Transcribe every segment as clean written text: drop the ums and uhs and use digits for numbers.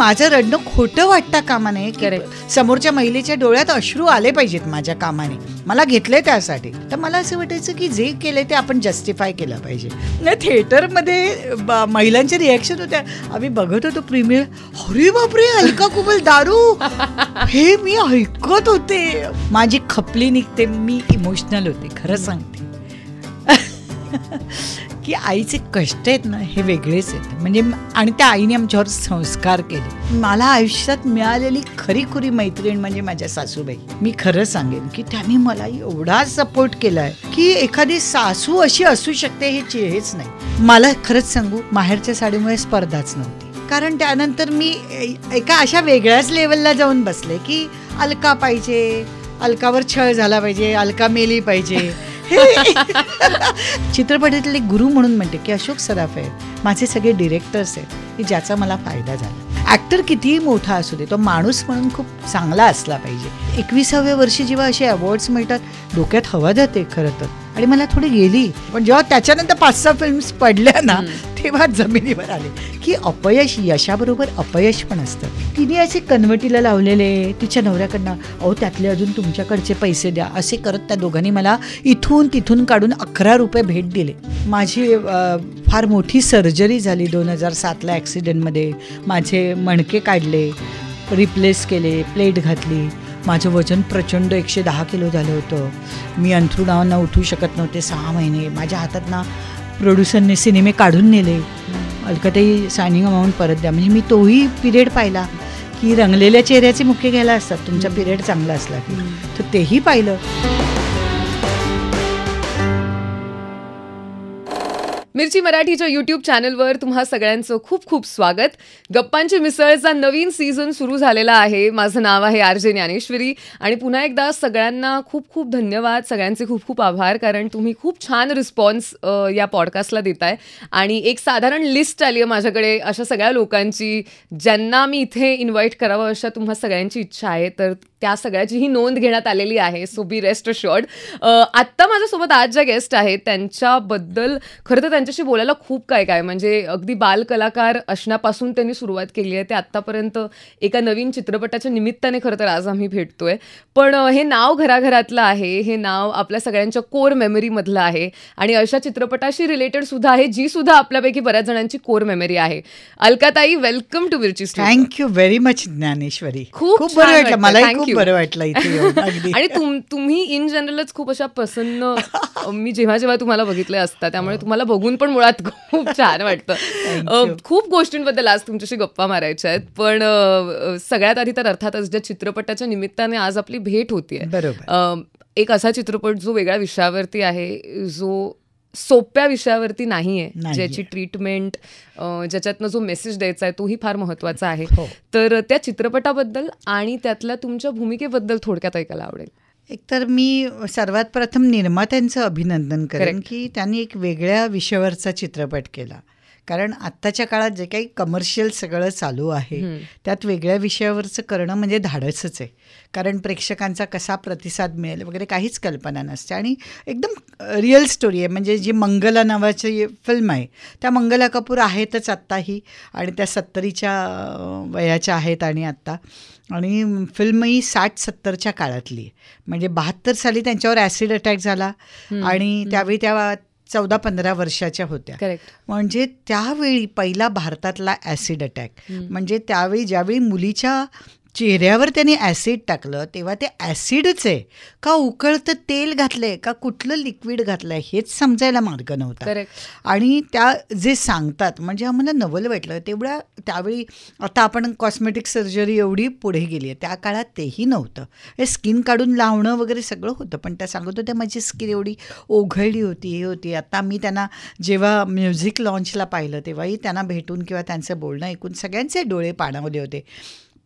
माझं रडणं खोटं वाटता कामा नये, की समोरच्या महिलेच्या डोळ्यात अश्रू आले पाहिजेत माझ्या कामाने. मला घेतलंय त्यासाठी. तर मला असं वाटायचं की जे केलंय ते आपण जस्टिफाय केलं पाहिजे. थिएटरमध्ये महिलांच्या रिॲक्शन होत्या. आम्ही बघत होतो प्रीमियर, अरे बापरे अलका कुबल दारू, हे मी ऐकत होते, माझी खपली निघते, मी इमोशनल होते. खरं सांगते की आईचे कष्ट आहेत ना हे वेगळेच आहेत. म्हणजे आणि त्या आईने आमच्यावर संस्कार केले. मला आयुष्यात मिळालेली खरीखुरी मैत्रीण म्हणजे माझ्या सासूबाई. मी खरं सांगेन की त्यांनी मला एवढा सपोर्ट केलाय की एखादी सासू अशी असू शकते हेच नाही. मला खरंच सांगू, माहेरच्या साडीमुळे स्पर्धाच नव्हती. कारण त्यानंतर मी एका अशा वेगळ्याच लेवलला जाऊन बसले की अलका पाहिजे, अलकावर छळ झाला पाहिजे, अलका मेली पाहिजे. चित्रपटातले गुरु म्हणून म्हणते की अशोक सराफ आहेत, माझे सगळे डिरेक्टर्स आहेत की ज्याचा मला फायदा झाला. ॲक्टर कितीही मोठा असू दे, तो माणूस म्हणून खूप चांगला असला पाहिजे. 21व्या वर्षी जेव्हा असे अवॉर्ड्स मिळतात डोक्यात हवा जाते खरं तर. आणि मला थोडी गेली, पण जेव्हा त्याच्यानंतर 5-6 फिल्म्स पडल्या ना तेव्हा जमिनीवर आले की अपयश, यशाबरोबर अपयश पण असतं. तिने असे कन्वर्टीला लावलेले तिच्या नवऱ्याकडनं, अहो त्यातले अजून तुमच्याकडचे पैसे द्या, असे करत त्या दोघांनी मला इथून तिथून काढून 11 रुपये भेट दिले. माझी फार मोठी सर्जरी झाली 2007ला ॲक्सिडेंटमध्ये. माझे मणके काढले, रिप्लेस केले, प्लेट घातली. माझं वजन प्रचंड 110 किलो झालं होतं. मी अंथरुणावरनं उठू शकत नव्हते 6 महिने. माझ्या हातात ना प्रोड्युसरने सिनेमे काढून नेले, अलकाताई सायनिंग अमाऊंट परत द्या. म्हणजे मी तोही पिरियड पाहिला की रंगलेल्या चेहऱ्याचे मुख्य घ्यायला असतात तुमचा पिरियड चांगला असला की, तर तेही पाहिलं. मिरची मराठीच्या यूट्यूब चॅनलवर तुम्हा सगळ्यांचं खूप खूप स्वागत. गप्पांची मिसळचा नवीन सीझन सुरू झालेला आहे. माझं नाव आहे RJ ज्ञानेश्वरी आणि पुन्हा एकदा सगळ्यांना खूप खूप धन्यवाद, सगळ्यांचे खूप खूप आभार, कारण तुम्ही खूप छान रिस्पॉन्स या पॉडकास्टला देताय. आणि एक साधारण लिस्ट आली आहे माझ्याकडे अशा सगळ्या लोकांची ज्यांना मी इथे इन्व्हाइट करावं अशा तुम्हा सगळ्यांची इच्छा आहे. तर त्या सगळ्याचीही नोंद घेण्यात आलेली आहे. सो बी रेस्ट अश्युअर्ड. आत्ता माझ्यासोबत आज ज्या गेस्ट आहेत त्यांच्याबद्दल खरं तर त्यांच्याशी बोलायला खूप काय म्हणजे अगदी बालकलाकार असण्यापासून त्यांनी सुरुवात केली आहे ते आत्तापर्यंत एका नवीन चित्रपटाच्या निमित्ताने खरं तर आज आम्ही भेटतोय. पण हे नाव घराघरातलं आहे, हे नाव आपल्या सगळ्यांच्या कोर मेमरीमधलं आहे आणि अशा चित्रपटाशी रिलेटेड सुद्धा आहे जी सुद्धा आपल्यापैकी बऱ्याच जणांची कोर मेमरी आहे. अलकाताई, वेलकम टू मिरची studio. Thank you very much Dnyaneshwari. खूप बरं वाटलं, मला खूप बरं वाटलं इथे. आणि तुम्ही इन जनरलच खूप अशा प्रसन्न, मी जेव्हा तुम्हाला बघितले असता त्यामुळे तुम्हाला बघून पण मुळात खूप छान वाटतं. खूप गोष्टींबद्दल आज तुमच्याशी गप्पा मारायच्या आहेत, पण सगळ्यात आधी तर अर्थातच ज्या चित्रपटाच्या निमित्ताने आज आपली भेट होतीये, बरोबर, एक असा चित्रपट जो वेगळ्या विषयावरती आहे, जो सोप्या विषयावरती नाहीये, ज्याची ट्रीटमेंट, ज्याच्यातनं जो मेसेज द्यायचा आहे तोही फार महत्त्वाचा आहे. तर त्या चित्रपटाबद्दल आणि त्यातल्या तुमच्या भूमिकेबद्दल थोडक्यात ऐकायला आवडेल. एकतर मी सर्वात प्रथम निर्मात्यांचं अभिनंदन करेन की त्यांनी एक वेगळ्या विषयावरचा चित्रपट केला. कारण आत्ताच्या काळात जे काही कमर्शियल सगळं चालू आहे त्यात वेगळ्या विषयावरचं करणं म्हणजे धाडसच आहे. कारण प्रेक्षकांचा कसा प्रतिसाद मिळेल वगैरे काहीच कल्पना नसते आणि एकदम रिअल स्टोरी आहे. म्हणजे जी मंगला नावाची फिल्म आहे त्या मंगला कपूर आहेतच आत्ताही आणि त्या 70च्या वयाच्या आहेत आणि आत्ता, आणि फिल्मही 60-70च्या काळातली आहे. म्हणजे 72 साली त्यांच्यावर ॲसिड अटॅक झाला आणि त्यावेळी त्या 14-15 वर्षाच्या होत्या. म्हणजे त्यावेळी पहिला भारतातला ॲसिड अटॅक. म्हणजे त्यावेळी ज्यावेळी मुलीच्या चेहऱ्यावर त्यांनी ॲसिड टाकलं तेव्हा ते ॲसिडच आहे का उकळतं तेल घातलंय का कुठलं लिक्विड घातलंय हेच समजायला मार्ग नव्हता. आणि त्या जे सांगतात म्हणजे आम्हाला नवल वाटलं. तेवढ्या त्यावेळी आता आपण कॉस्मेटिक सर्जरी एवढी पुढे गेली आहे, त्या काळात तेही नव्हतं. हे स्किन काढून लावणं वगैरे सगळं होतं, पण त्या सांगत होत्या माझी स्किन एवढी ओघळली होती, हे होती. आता मी त्यांना जेव्हा म्युझिक लॉन्चला पाहिलं तेव्हाही त्यांना भेटून किंवा त्यांचं बोलणं ऐकून सगळ्यांचे डोळे पाणावले होते.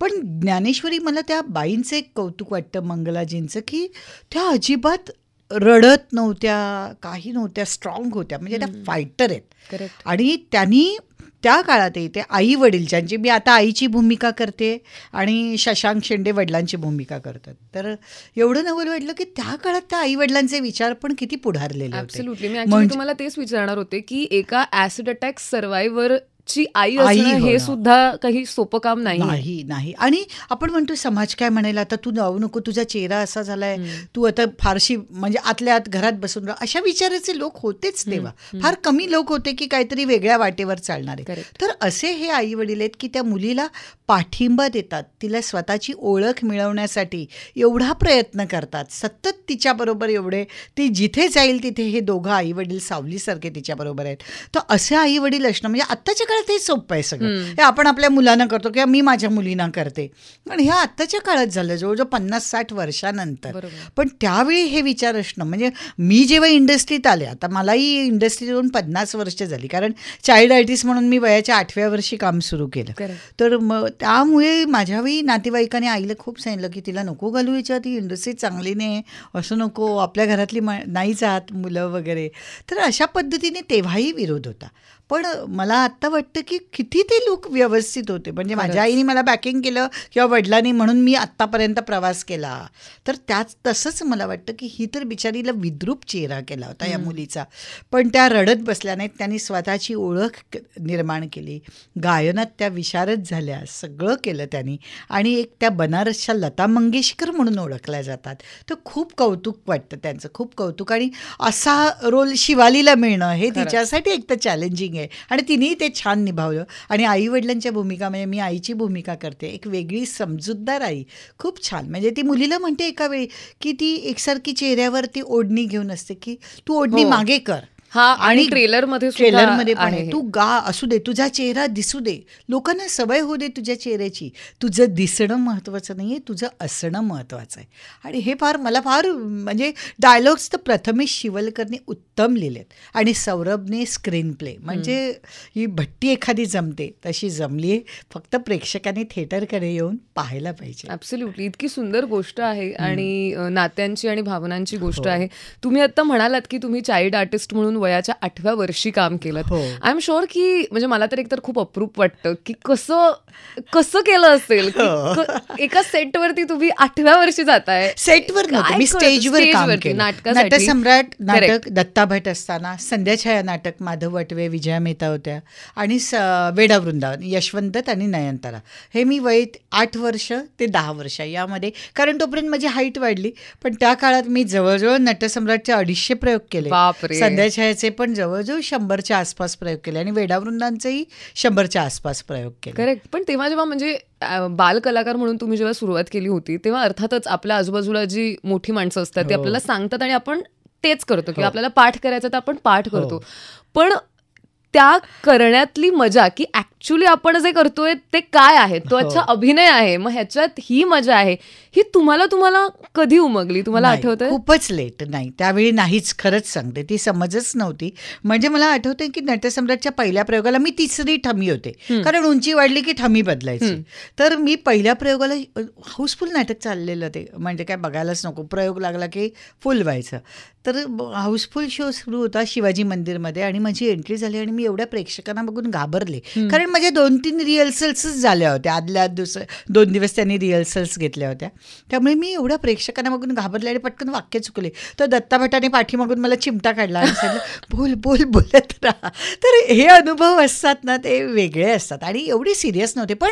पण ज्ञानेश्वरी, मला त्या बाईंचं एक कौतुक वाटतं मंगलाजींचं की त्या अजिबात रडत नव्हत्या, काही नव्हत्या, स्ट्रॉंग होत्या. म्हणजे त्या फायटर आहेत. आणि त्यांनी त्या काळातही ते आई वडील, ज्यांची मी आता आईची भूमिका करते आणि शशांक शेंडे वडिलांची भूमिका करतात, तर एवढं नवल वाटलं की त्या काळात त्या आई वडिलांचे विचार पण किती पुढारलेले होते. ॲब्सोल्युटली. मी ॲक्च्युअली तुम्हाला तेच विचारणार होते की एका ॲसिड अटॅक सर्वायव्हर आजची आई असणं हे सुद्धा काही सोपं काम नाही. नाही. आणि आपण म्हणतो समाज काय म्हणेल, आता तू जाऊ नको, तुझा चेहरा असा झालाय, तू आता फारशी म्हणजे आतल्या आत घरात बसून राहा, अशा विचाराचे लोक होतेच तेव्हा. फार कमी लोक होते की काहीतरी वेगळ्या वाटेवर चालणारे. तर असे हे आई वडील आहेत की त्या मुलीला पाठिंबा देतात, तिला स्वतःची ओळख मिळवण्यासाठी एवढा प्रयत्न करतात, सतत तिच्याबरोबर एवढे, ती जिथे जाईल तिथे हे दोघं आई वडील सावलीसारखे तिच्याबरोबर आहेत. तर असे आई वडील असणं म्हणजे आत्ताच्या काळात हे सोपं आहे सगळं. हे आपण आपल्या मुलांना करतो किंवा मी माझ्या मुलींना करते, पण ह्या आत्ताच्या काळात झालं जवळजवळ 50-60 वर्षानंतर. पण त्यावेळी हे विचार असणं म्हणजे मी जेव्हा इंडस्ट्रीत आले, आता मलाही इंडस्ट्रीत येऊन 50 वर्ष झाली, कारण चाइल्ड आर्टिस्ट म्हणून मी वयाच्या 8व्या वर्षी काम सुरू केलं. तर मग त्यामुळे माझ्यावेळी नातेवाईकाने आईला खूप सांगितलं की तिला नको घालू याच्यात, ती इंडस्ट्री चांगली नाही, असं नको, आपल्या घरातली नाही जात मुलं वगैरे. तर अशा पद्धतीने तेव्हाही विरोध होता. पण मला आत्ता वाटतं की किती ते लोक व्यवस्थित होते. म्हणजे माझ्या आईने मला बॅकिंग केलं किंवा वडिलांनी, म्हणून मी आत्तापर्यंत प्रवास केला. तर तसंच मला वाटतं की ही तर बिचारीला विद्रूप चेहरा केला होता या मुलीचा, पण त्या रडत बसल्या नाहीत. त्यांनी स्वतःची ओळख निर्माण केली, गायनात त्या विशारद झाल्या, सगळं केलं त्यांनी. आणि एक त्या बनारसच्या लता मंगेशकर म्हणून ओळखल्या जातात. तर खूप कौतुक वाटतं त्यांचं, खूप कौतुक. आणि असा रोल शिवालीला मिळणं हे तिच्यासाठी एक तर चॅलेंजिंग आहे, आणि तिनेही ते छान निभावलं. आणि आईवडिलांच्या भूमिका, म्हणजे मी आईची भूमिका करते, एक वेगळी समजूतदार आई, खूप छान. म्हणजे ती मुलीला म्हणते एका वेळी की ती एकसारखी चेहऱ्यावर ती ओढणी घेऊन असते की तू ओढणी मागे कर. आणि ट्रेलरमध्ये पण तू गा, असू दे, तुझा चेहरा दिसू दे, लोकांना सवय होऊ दे तुझ्या चेहऱ्याची. तुझं दिसणं महत्त्वाचं नाही आहे, तुझं असणं महत्त्वाचं आहे. आणि हे मला फार म्हणजे डायलॉग्स तर प्रथमेश शिवलकरने उत्तम लिहिलेत, आणि सौरभने स्क्रीन प्ले, म्हणजे ही भट्टी एखादी जमते तशी जमली आहे. फक्त प्रेक्षकांनी थिएटरकडे येऊन पाहायला पाहिजे. ॲब्सोल्युटली. इतकी सुंदर गोष्ट आहे आणि नात्यांची आणि भावनांची गोष्ट आहे. तुम्ही आता म्हणालात की तुम्ही चाइल्ड आर्टिस्ट म्हणून वयाच्या 8व्या वर्षी काम केलं. आय एम शुअर की म्हणजे मला तर एकतर खूप अप्रूप वाटतं की कसं केलं असेल. एका सेटवरती तुम्ही 8व्या वर्षी जाताय. सेटवर नव्हतं, मी स्टेजवर काम केलं. नटसम्राट नाटक दत्ता भट असताना, संध्याछाया नाटक माधव वटवे, विजया मेहता होत्या, आणि वेडा वृंदावन यशवंत आणि नयनतारा. हे मी वय 8 वर्ष ते 10 वर्ष यामध्ये, कारण तोपर्यंत माझी हाईट वाढली. पण त्या काळात मी जवळजवळ नटसम्राटचे 250 प्रयोग केले, संध्याछायाचे पण जवळजवळ 100च्या आसपास प्रयोग केले, आणि वेडावृंदांचेही 100च्या आसपास प्रयोग केले. करेक्ट. पण तेव्हा जेव्हा म्हणजे बाल कलाकार म्हणून तुम्ही जेव्हा सुरुवात केली होती, तेव्हा अर्थातच आपल्या आजूबाजूला जी मोठी माणसं असतात ती आपल्याला सांगतात आणि आपण तेच करतो की आपल्याला पाठ करायचा तर आपण पाठ करतो. पण त्या करण्यातली मजा की ऍक्च्युली आपण जे करतोय ते काय आहे, तो अच्छा अभिनय आहे, मग ह्याच्यात ही मजा आहे, ही तुम्हाला कधी उमगली? तुम्हाला आठवतंय? खूपच लेट. नाही, त्यावेळी नाहीच, खरंच सांगते, ती समजच नव्हती. म्हणजे मला आठवतंय की नटसम्राटच्या पहिल्या प्रयोगाला मी 3री ठमी होते, कारण उंची वाढली की ठमी बदलायची. तर मी पहिल्या प्रयोगाला हाऊसफुल नाटक चाललेलं, ते म्हणजे काय बघायलाच नको, प्रयोग लागला की फुल व्हायचं. तर हाऊसफुल शो सुरू होता शिवाजी मंदिरमध्ये, आणि माझी एंट्री झाली, आणि मी एवढ्या प्रेक्षकांना बघून घाबरले, कारण माझ्या 2-3 रिहर्सल्सच झाल्या होत्या. आदल्या 2 दिवस त्यांनी रिहर्सल्स घेतल्या होत्या. त्यामुळे मी एवढ्या प्रेक्षकांना बघून घाबरले आणि पटकन वाक्य चुकले. तर दत्ता भटाने पाठीमागून मला चिमटा काढला आणि सांगितलं, बोल बोलत राहा. तर हे अनुभव असतात ना, ते वेगळे असतात, आणि एवढे सिरियस नव्हते. पण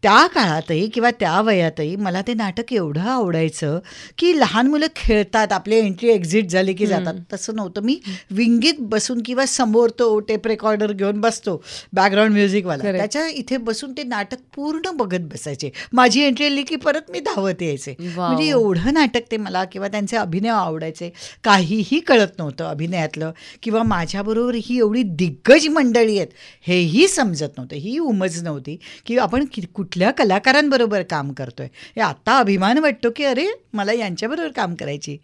त्या काळातही किंवा त्या वयातही मला ते नाटक एवढं आवडायचं की लहान मुलं खेळतात, आपली एंट्री एक्झिट झाली की जातात, तसं नव्हतं. मी विंगीत बसून किंवा समोर तो टेप रेकॉर्डर घेऊन बसतो, बॅकग्राऊंड म्युझिकवाला, त्याच्या इथे बसून ते नाटक पूर्ण बघत बसायचे. माझी एंट्री आली की परत मी धावत यायचे. म्हणजे एवढं नाटक ते मला, किंवा त्यांचे अभिनय आवडायचे. काहीही कळत नव्हतं अभिनयातलं, किंवा माझ्याबरोबर ही एवढी दिग्गज मंडळी आहेत हेही समजत नव्हतं, ही उमज नव्हती की आपण कुठल्या कलाकारांबरोबर काम करतोय. हे आता अभिमान वाटतो की अरे मला यांच्याबरोबर काम करायची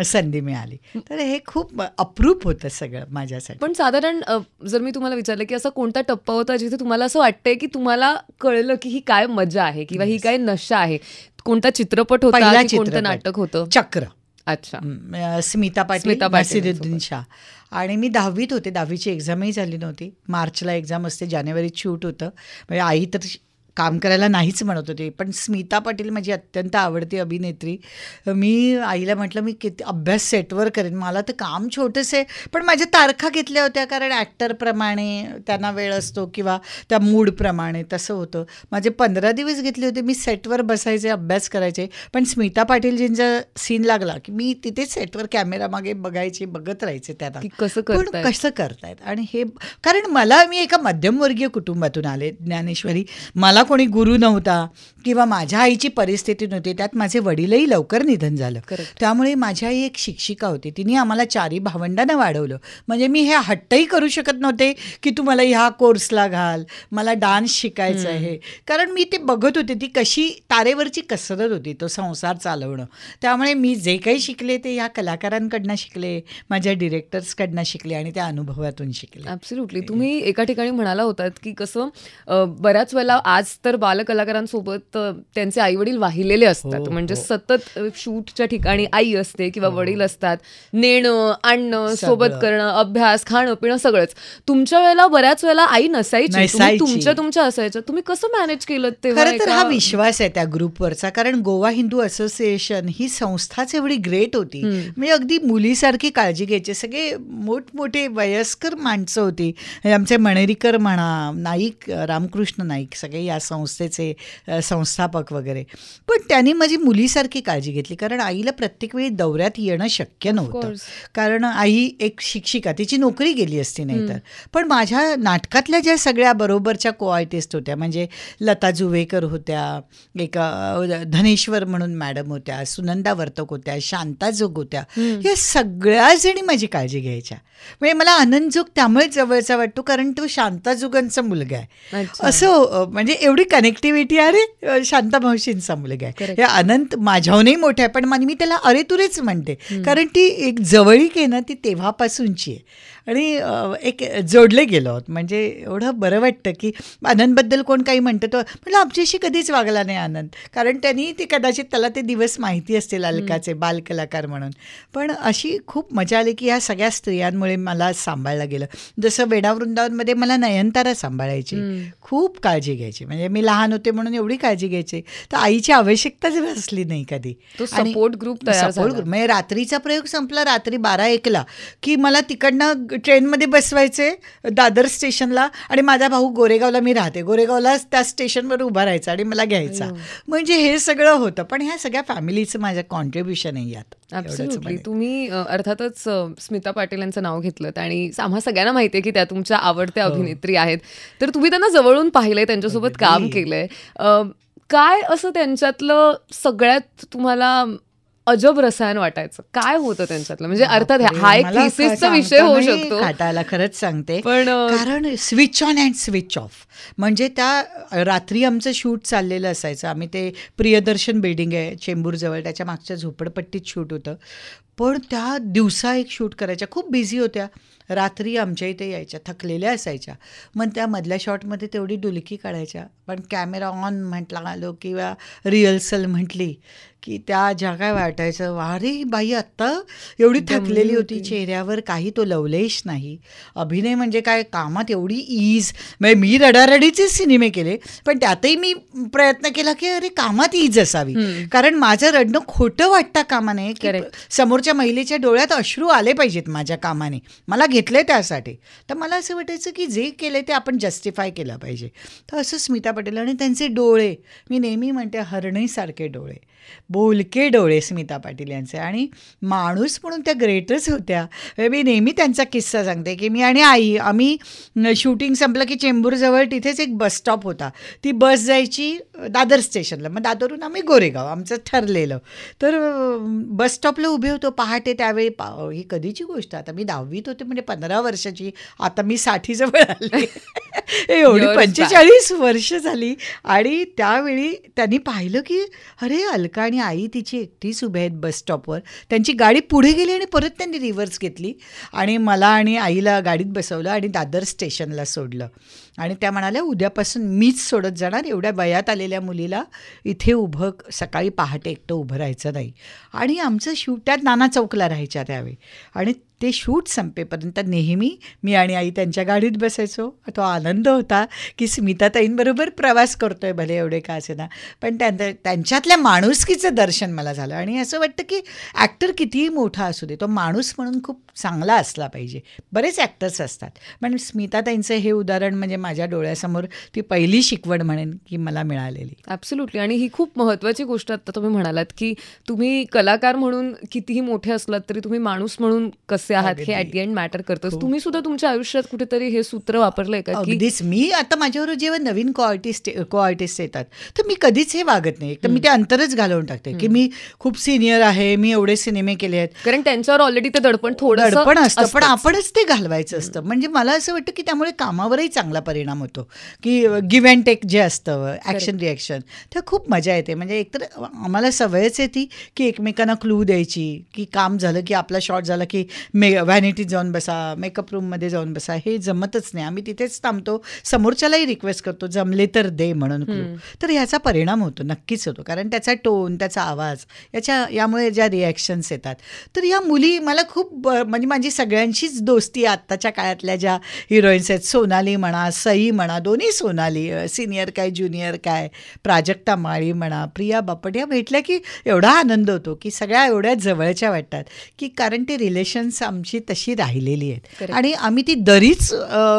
संधी मिळाली. तर हे खूप अप्रूप होतं सगळं माझ्यासाठी. पण साधारण जर मी तुम्हाला विचारलं की असा कोणता टप्पा होता जिथे तुम्हाला असं वाटतंय की तुम्हाला कळलं की ही काय मजा आहे किंवा ही काय नशा आहे? कोणता चित्रपट होता, कोणतं नाटक होतं? चक्र. अच्छा. स्मिता पाटील, नसीरुद्दीन शाह. आणि मी 10वीत होते, 10वीची एक्झामही झाली नव्हती. मार्चला एक्झाम असते, जानेवारीत शूट होतं. म्हणजे आई तर काम करायला नाहीच म्हणत होते. पण स्मिता पाटील माझी अत्यंत आवडती अभिनेत्री. मी आईला म्हटलं मी किती अभ्यास सेटवर करेन, मला तर काम छोटंसं आहे, पण माझ्या तारखा घेतल्या होत्या कारण ॲक्टरप्रमाणे त्यांना वेळ असतो किंवा त्या मूडप्रमाणे तसं होतं. माझे 15 दिवस घेतले होते. मी सेटवर बसायचे, अभ्यास करायचे. पण स्मिता पाटीलजींचा सीन लागला की मी तिथे सेटवर कॅमेरा मागे बघायचे, बघत राहायचे त्यांना कसं करतायत. आणि हे कारण मी एका मध्यमवर्गीय कुटुंबातून आले ज्ञानेश्वरी. मला कोणी गुरु नव्हता किंवा माझ्या आईची परिस्थिती नव्हती. त्यात माझे वडीलही लवकर निधन झालं. त्यामुळे माझी आई एक शिक्षिका होती. तिने आम्हाला 4 भावंडांना वाढवलं. म्हणजे मी हे हट्टही करू शकत नव्हते की तू मला ह्या कोर्सला घाल, मला डान्स शिकायचं आहे. कारण मी ते बघत होते ती कशी तारेवरची कसरत होती तो संसार चालवणं. त्यामुळे मी जे काही शिकले ते या कलाकारांकडनं शिकले, माझ्या डिरेक्टर्सकडनं शिकले आणि त्या अनुभवातून शिकले. ॲब्सोल्युटली. तुम्ही एका ठिकाणी म्हणाला होतात की कसं बऱ्याच वेळेला आज तर बालकलाकारांसोबत त्यांचे आईवडील वाहिलेले असतात. म्हणजे सतत शूटच्या ठिकाणी आई असते किंवा वडील असतात. नेणं आणणं, सोबत करणं, अभ्यास, खाणं पिणं सगळंच. तुमच्या वेळेला बऱ्याच वेळेला आई नसायची, तुमच्या असायचं. तुम्ही कसं मॅनेज केलं तेव्हा? खरं तर हा विश्वास आहे त्या ग्रुपवरचा. कारण गोवा हिंदू असोसिएशन ही संस्थाच एवढी ग्रेट होती. म्हणजे अगदी मुलीसारखी काळजी घ्यायची. सगळे मोठमोठे वयस्कर माणसं होती. आमचे मणेरीकर म्हणा, नाईक, रामकृष्ण नाईक, सगळे या संस्थेचे संस्थापक वगैरे. पण त्यांनी माझी मुलीसारखी काळजी घेतली. कारण आईला प्रत्येक वेळी दौऱ्यात येणं शक्य नव्हतं. कारण आई एक शिक्षिका, तिची नोकरी गेली असती नाही तर. पण माझ्या नाटकातल्या ज्या सगळ्या बरोबरच्या को-आर्टिस्ट होत्या, म्हणजे लता जुवेकर होत्या, एक धनेश्वर म्हणून मॅडम होत्या, सुनंदा वर्तक होत्या, शांता जोग होत्या, या सगळ्या जणी माझी काळजी घ्यायच्या. म्हणजे मला आनंद जोग त्यामुळे जवळचा वाटतो कारण तो शांता जोगांचा मुलगा आहे. असं म्हणजे एवढी कनेक्टिव्हिटी. अरे शांता मावशींचा मुलगा आहे. हे अनंत माझ्याहूनही मोठा आहे, पण मी त्याला अरे तुरेच म्हणते कारण ती एक जवळीक आहे ना, ती तेव्हापासूनची आहे. आणि एक जोडले गेलो आहोत. म्हणजे एवढं बरं वाटतं की आनंदबद्दल कोण काही म्हणतं तो म्हटलं आमच्याशी कधीच वागला नाही आनंद. कारण त्यांनी ते कदाचित त्याला ते दिवस माहिती असतील अलकाचे बालकलाकार म्हणून. पण अशी खूप मजा आली की ह्या सगळ्या स्त्रियांमुळे मला सांभाळलं गेलं. जसं वेडा वृंदावनमध्ये मला नयनतारा सांभाळायची, खूप काळजी घ्यायची. म्हणजे मी लहान होते म्हणून एवढी काळजी घ्यायची तर आईची आवश्यकताच भासली नाही कधी. सपोर्ट ग्रुप तयार झाला. म्हणजे रात्रीचा प्रयोग संपला रात्री 12-1ला की मला तिकडनं ट्रेनमध्ये बसवायचे दादर स्टेशनला आणि माझा भाऊ गोरेगावला, मी राहते गोरेगावला, त्या स्टेशनवर उभा राहायचा आणि मला घ्यायचा. म्हणजे हे सगळं होतं. पण ह्या सगळ्या फॅमिलीचं माझं कॉन्ट्रीब्युशन आहे यात. ॲब्सोल्युटली. तुम्ही अर्थातच स्मिता पाटील यांचं नाव घेतलं आणि आम्हा सगळ्यांना माहिती आहे की त्या तुमच्या आवडत्या अभिनेत्री आहेत. तर तुम्ही त्यांना जवळून पाहिलंय, त्यांच्यासोबत काम केलंय. काय असं त्यांच्यातलं सगळ्यात तुम्हाला अजब रसायन वाटायचं? काय होतं त्यांच्यातलं? म्हणजे अर्थात हा एक थिसिसचा विषय होऊ शकतो. खाटायला खरंच सांगते. पण कारण switch on and switch off. म्हणजे त्या रात्री आमचं शूट चाललेलं असायचं. आम्ही ते प्रियदर्शन बिल्डिंग आहे चेंबूरजवळ, त्याच्या मागच्या झोपडपट्टीत शूट होतं. पण त्या दिवसा एक शूट करायच्या, खूप बिझी होत्या. रात्री आमच्या इथे यायच्या, थकलेल्या असायच्या. मग त्या मधल्या शॉटमध्ये तेवढी डुलकी काढायच्या. पण कॅमेरा ऑन म्हटला आलो किंवा रिहर्सल म्हटली की त्या ज्या काय वाटायचं, अरे बाई आत्ता एवढी थकलेली होती, चेहऱ्यावर काही तो लवलेश नाही. अभिनय म्हणजे काय, कामात एवढी ईज. म्हणजे मी रडारडीचे सिनेमे केले पण त्यातही मी प्रयत्न केला की अरे कामात ईज असावी. कारण माझं रडणं खोटं वाटतं कामा नये की समोरच्या महिलेच्या डोळ्यात अश्रू आले पाहिजेत माझ्या कामाने. मला घेतले त्यासाठी. तर मला असं वाटायचं की जे केले ते आपण जस्टिफाय केलं पाहिजे. तर असं स्मिता पाटील आणि त्यांचे डोळे, मी नेहमी म्हणते हरणीसारखे डोळे, बोलके डोळे स्मिता पाटील यांचे. आणि माणूस म्हणून त्या ग्रेटच होत्या. मी नेहमी त्यांचा किस्सा सांगते की मी आणि आई आम्ही शूटिंग संपलं की चेंबूरजवळ तिथेच एक बस स्टॉप होता. ती बस जायची दादर स्टेशनला, मग दादरहून आम्ही गोरेगाव, आमचं ठरलेलं. तर बस स्टॉपला उभे होतो पहाटे. त्यावेळी ही कधीची गोष्ट, आता मी 10वीत होते म्हणजे 15 वर्षाची. आता मी 60 जवळ आली. एवढी 45 वर्ष झाली. आणि त्यावेळी त्यांनी पाहिलं की अरे अलका आणि आई तिची एकटीच उभे आहेत बस स्टॉपवर. त्यांची गाडी पुढे गेली आणि परत त्यांनी रिव्हर्स घेतली आणि मला आणि आईला गाडीत बसवलं आणि दादर स्टेशनला सोडलं. आणि त्या म्हणाल्या उद्यापासून मीच सोडत जाणार, एवढ्या वयात आलेल्या मुलीला इथे उभं सकाळी पहाटे एकटं उभं राहायचं नाही. आणि आमचं शूट त्या नाना चौकला राहायच्या त्यावेळी, आणि ते शूट संपेपर्यंत नेहमी मी आणि आई त्यांच्या गाडीत बसायचो. तो आनंद होता की स्मिताताईंबरोबर प्रवास करतोय, भले एवढे का असेना, पण त्यांच्यातल्या माणुसकीचं दर्शन मला झालं. आणि असं वाटतं की ॲक्टर कितीही मोठा असू दे, तो माणूस म्हणून खूप चांगला असला पाहिजे. बरेच ॲक्टर्स असतात, पण स्मिताताईंचं हे उदाहरण म्हणजे माझ्या डोळ्यासमोर ती पहिली शिकवण म्हणेन की मला मिळालेली. ॲब्सोल्युटली. आणि ही खूप महत्त्वाची गोष्ट आता तुम्ही म्हणालात की तुम्ही कलाकार म्हणून कितीही मोठे असलात तरी तुम्ही माणूस म्हणून कसे आहात हे ॲट द एंड मॅटर करतं. तुम्ही सुद्धा तुमच्या आयुष्यात कुठेतरी हे सूत्र वापरलंय का? की अगदीच. मी आता माझ्याबरोबर जेव्हा नवीन को आर्टिस्ट येतात तर मी कधीच हे वागत नाही. तर मी ते अंतरच घालवून टाकते की मी खूप सिनियर आहे, मी एवढे सिनेमे केले आहेत. कारण त्यांच्यावर ऑलरेडी ते दडपण असतं, पण आपणच ते घालवायचं असतं. म्हणजे मला असं वाटतं की त्यामुळे कामावरही चांगला परिणाम होतो. की गिव्ह अँड टेक जे असतं, ॲक्शन रिॲक्शन, तर खूप मजा येते. म्हणजे एकतर आम्हाला सवयच येते की एकमेकांना क्लू द्यायची, की काम झालं की आपला शॉट झाला की व्हॅनिटीत जाऊन बसा, मेकअप रूममध्ये जाऊन बसा, हे जमतच नाही. आम्ही तिथेच थांबतो, समोरच्यालाही रिक्वेस्ट करतो जमले तर दे म्हणून क्लू. तर ह्याचा परिणाम होतो, नक्कीच होतो. कारण त्याचा टोन, त्याचा आवाज, यामुळे ज्या रिॲक्शन्स येतात. तर या मुली मला खूप म्हणजे माझी सगळ्यांशीच दोस्ती आत्ताच्या काळातल्या ज्या हिरोईन्स आहेत, सोनाली म्हणा, सई म्हणा, दोन्ही सोनाली, सिनियर काय ज्युनियर काय, प्राजक्ता माळी म्हणा, प्रिया बापट, या भेटल्या की एवढा आनंद होतो की सगळ्या एवढ्या जवळच्या वाटतात. की कारण ते रिलेशन्स आमची तशी राहिलेली आहेत आणि आम्ही ती दरीच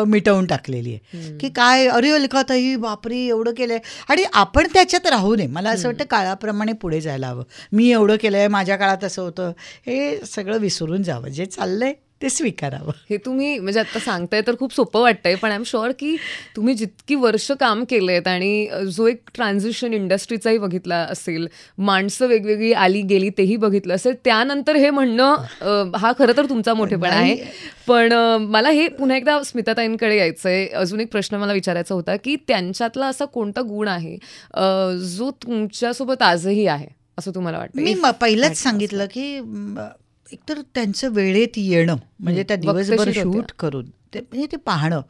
मिटवून टाकलेली आहे. की काय, अरे अलकाताई बापरे एवढं केलंय, आणि आपण त्याच्यात राहू नये. मला असं वाटतं काळाप्रमाणे पुढे जायला हवं. मी एवढं केलंय, माझ्या काळात असं होतं, हे सगळं विसरून जावं. जे चाललंय ते स्वीकारावं. हे तुम्ही म्हणजे आता सांगताय तर खूप सोपं वाटतंय, पण आय एम शुअर की तुम्ही जितकी वर्ष काम केलेत आणि जो एक ट्रान्झिशन इंडस्ट्रीचाही बघितला असेल, माणसं वेगवेगळी आली गेली तेही बघितलं असेल, त्यानंतर हे म्हणणं हा खरं तर तुमचा मोठेपणा आहे. पण मला हे पुन्हा एकदा स्मिताताईंकडे यायचं आहे. अजून एक प्रश्न मला विचारायचा होता की त्यांच्यातला असा कोणता गुण आहे जो तुमच्यासोबत आजही आहे असं तुम्हाला वाटतं? मी पहिलंच सांगितलं की एकतर त्यांचं वेळेत येणं, म्हणजे त्या दिवसभर शूट करून म्हणजे ते पाहणं,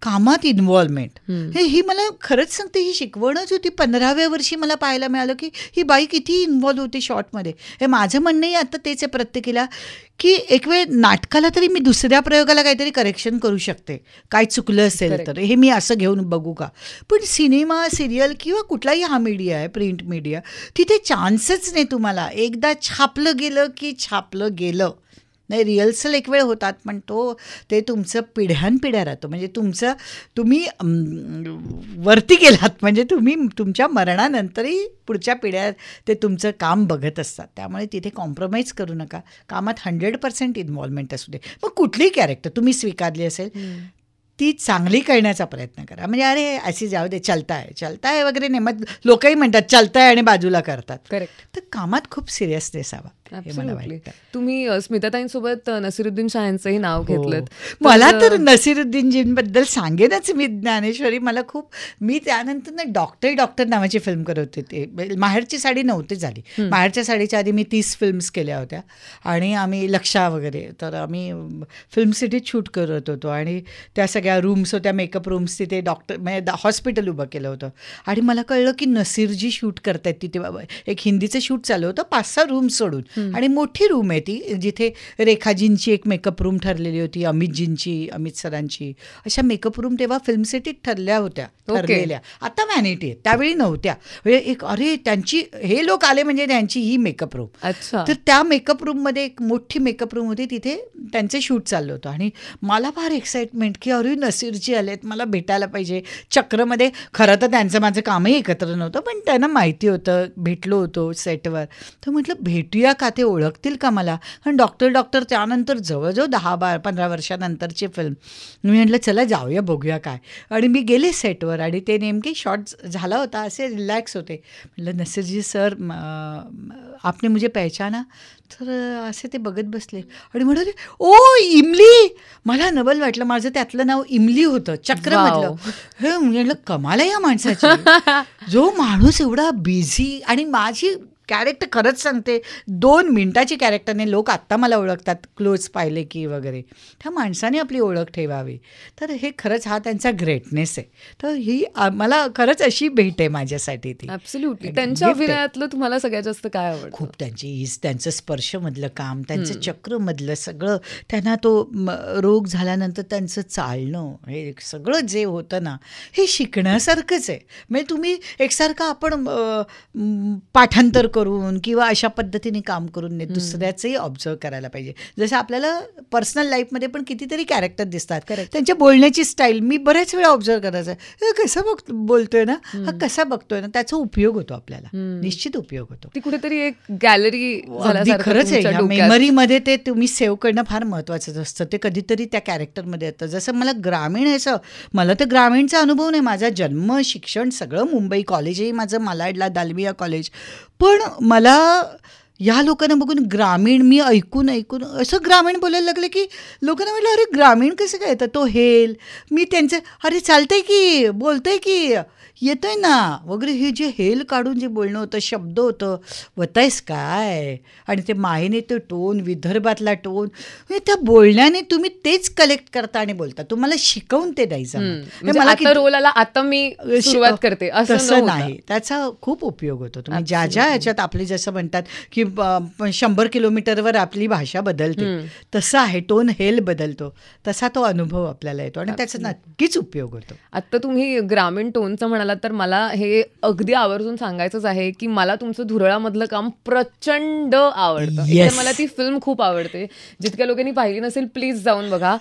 कामात इन्व्हॉल्वमेंट, ही मला खरंच सांगते ही शिकवणच होती. 15व्या वर्षी मला पाहायला मिळालं की ही बाई किती इन्व्हॉल्व होती शॉर्टमध्ये. हे माझं म्हणणंही आता तेच आहे प्रत्येकीला, की एक वेळ नाटकाला तरी मी दुसऱ्या प्रयोगाला काहीतरी करेक्शन करू शकते, काय चुकलं असेल तर हे मी असं घेऊन बघू का. पण सिनेमा, सिरियल किंवा कुठलाही हा मीडिया आहे, प्रिंट मीडिया, तिथे चान्सच नाही तुम्हाला. एकदा छापलं गेलं की छापलं गेलं. नाही, रिहर्सल एक वेळ होतात, पण ते तुमचं पिढ्यानपिढ्या राहतं. म्हणजे तुम्ही वरती गेलात म्हणजे तुम्ही तुमच्या मरणानंतरही पुढच्या पिढ्या ते तुमचं काम बघत असतात. त्यामुळे तिथे कॉम्प्रोमाइज करू नका. कामात 100% इन्व्हॉल्वमेंट असू दे. मग कुठलीही कॅरेक्टर तुम्ही स्वीकारली असेल ती चांगली करण्याचा प्रयत्न करा. म्हणजे अरे अशी जाऊ दे, चलताय वगैरे नाही. मग लोकही म्हणतात चलताय आणि बाजूला करतात. करेक्ट. तर कामात खूप सिरियसनेस हवा हे मला वाटतं. तुम्ही स्मिताताईंसोबत नसीरुद्दीन शाह यांचंही नाव घेतलं. मला तर नसीरुद्दीनजींबद्दल सांगेनच मी ज्ञानेश्वरी. मी त्यानंतर डॉक्टर नावाची फिल्म करत होते. माहेरची साडी नव्हती झाली. माहेरच्या साडीच्या आधी मी 30 फिल्म्स केल्या होत्या आणि आम्ही लक्षा वगैरे, तर आम्ही फिल्म सिटीत शूट करत होतो आणि त्या सगळ्या रूम्स होत्या, मेकअप रूम्स, तिथे म्हणजे हॉस्पिटल उभं केलं होतं. आणि मला कळलं की नसीरजी शूट करतायत तिथे. एक हिंदीचं शूट चालू होतं 5-6 रूम्स सोडून, आणि मोठी रूम आहे ती, जिथे रेखाजींची एक मेकअप रूम ठरलेली होती, अमित सरांची, अशा मेकअप रूम तेव्हा फिल्म सिटीत ठरलेल्या. आता व्हॅनिटी आहे, त्यावेळी नव्हत्या. म्हणजे त्यांची हे लोक आले म्हणजे त्यांची ही मेकअप रूम. तर त्या मेकअप रूममध्ये एक मोठी मेकअप रूम होती, तिथे त्यांचं शूट चाललं होतं. आणि मला फार एक्साइटमेंट की अरे नसीरजी आलेत, मला भेटायला पाहिजे. चक्रमध्ये खरं तर त्यांचं माझं कामही एकत्र नव्हतं, पण त्यांना माहिती होतं, भेटलो होतो सेटवर. तर म्हटलं भेटूया का, ते ओळखतील का मला. कारण डॉक्टर त्यानंतर जवळजवळ 10-15 वर्षानंतरची फिल्म. मी म्हटलं चला जाऊया बघूया काय. आणि मी गेले सेटवर आणि ते नेमके शॉट झाला होता, असे रिलॅक्स होते. म्हटलं नसीरजी सर आपने मुझे पहचाना. तर असे ते बघत बसले आणि म्हणाले ओ इमली. मला नवल वाटलं, माझं त्यातलं नाव इमली होतं, चक्रमधलं. हे म्हटलं कमाल आहे या माणसाची. जो माणूस एवढा बिझी, आणि माझी कॅरेक्टर खरंच सांगते 2 मिनिटाची कॅरेक्टरने लोक आत्ता मला ओळखतात क्लोज पाहिले की वगैरे. त्या माणसाने आपली ओळख ठेवावी. तर हे खरंच हा त्यांचा ग्रेटनेस आहे. तर ही मला खरंच अशी भेट आहे माझ्यासाठी ती. ॲब्सोल्युटली. त्यांच्या अभिनयातलं तुम्हाला सगळ्यात जास्त काय आवडतं? खूप त्यांचं स्पर्शमधलं काम, त्यांचं चक्रमधलं सगळं, त्यांना तो रोग झाल्यानंतर त्यांचं चालणं, हे सगळं जे होतं ना, हे शिकण्यासारखंच आहे. म्हणजे तुम्ही एकसारखं आपण पाठांतर करून किंवा अशा पद्धतीने काम करून नाही, दुसऱ्याचंही ऑब्झर्व करायला पाहिजे. जसं आपल्याला पर्सनल लाईफमध्ये पण कितीतरी कॅरेक्टर दिसतात, त्यांच्या बोलण्याची स्टाईल मी बऱ्याच वेळा ऑब्झर्व करायचं आहे. कसं बोलतोय ना, हा कसा बघतोय ना, त्याचा उपयोग होतो आपल्याला, निश्चित उपयोग होतो. ती कुठेतरी एक गॅलरी खरंच आहे. ह्या मेमरीमध्ये ते तुम्ही सेव्ह करणं फार महत्त्वाचं असतं. ते कधीतरी त्या कॅरेक्टरमध्ये येतं. जसं मला ग्रामीण यायचं, मला तर ग्रामीणचा अनुभव नाही. माझा जन्म, शिक्षण सगळं मुंबई, कॉलेजही माझं मालाडला, दालमिया कॉलेज. पण मला या लोकांना बघून ग्रामीण मी ऐकून असं ग्रामीण बोलायला लागले की लोकांना म्हटलं अरे ग्रामीण कसं काय येतं, तो हेल, मी त्यांचं अरे चालतंय की, बोलतंय की, येतंय ना वगैरे, हे जे हेल काढून जे बोलणं होतं, शब्द होतं, वतायस काय, आणि ते मायेने तो टोन, विदर्भातला टोन, त्या बोलण्याने तुम्ही तेच कलेक्ट करता आणि बोलता. तुम्हाला शिकवून ते द्यायचं. मला रोलाला आता मी सुरुवात करते असं नाही. त्याचा खूप उपयोग होतो. तुम्ही ज्या ज्या ह्याच्यात आपले जसं म्हणतात की 100 किलोमीटरवर आपली भाषा बदलते, तसं आहे, टोन हेल बदलतो, तसा तो अनुभव आपल्याला येतो आणि त्याचा नक्कीच उपयोग होतो. आता तुम्ही ग्रामीण टोनचं म्हणालात तर मला हे अगदी आवर्जून सांगायचंच आहे की मला तुमचं धुरळामधलं काम प्रचंड आवडतं. मला ती फिल्म खूप आवडते. जितक्या लोकांनी पाहिली नसेल प्लीज जाऊन बघा.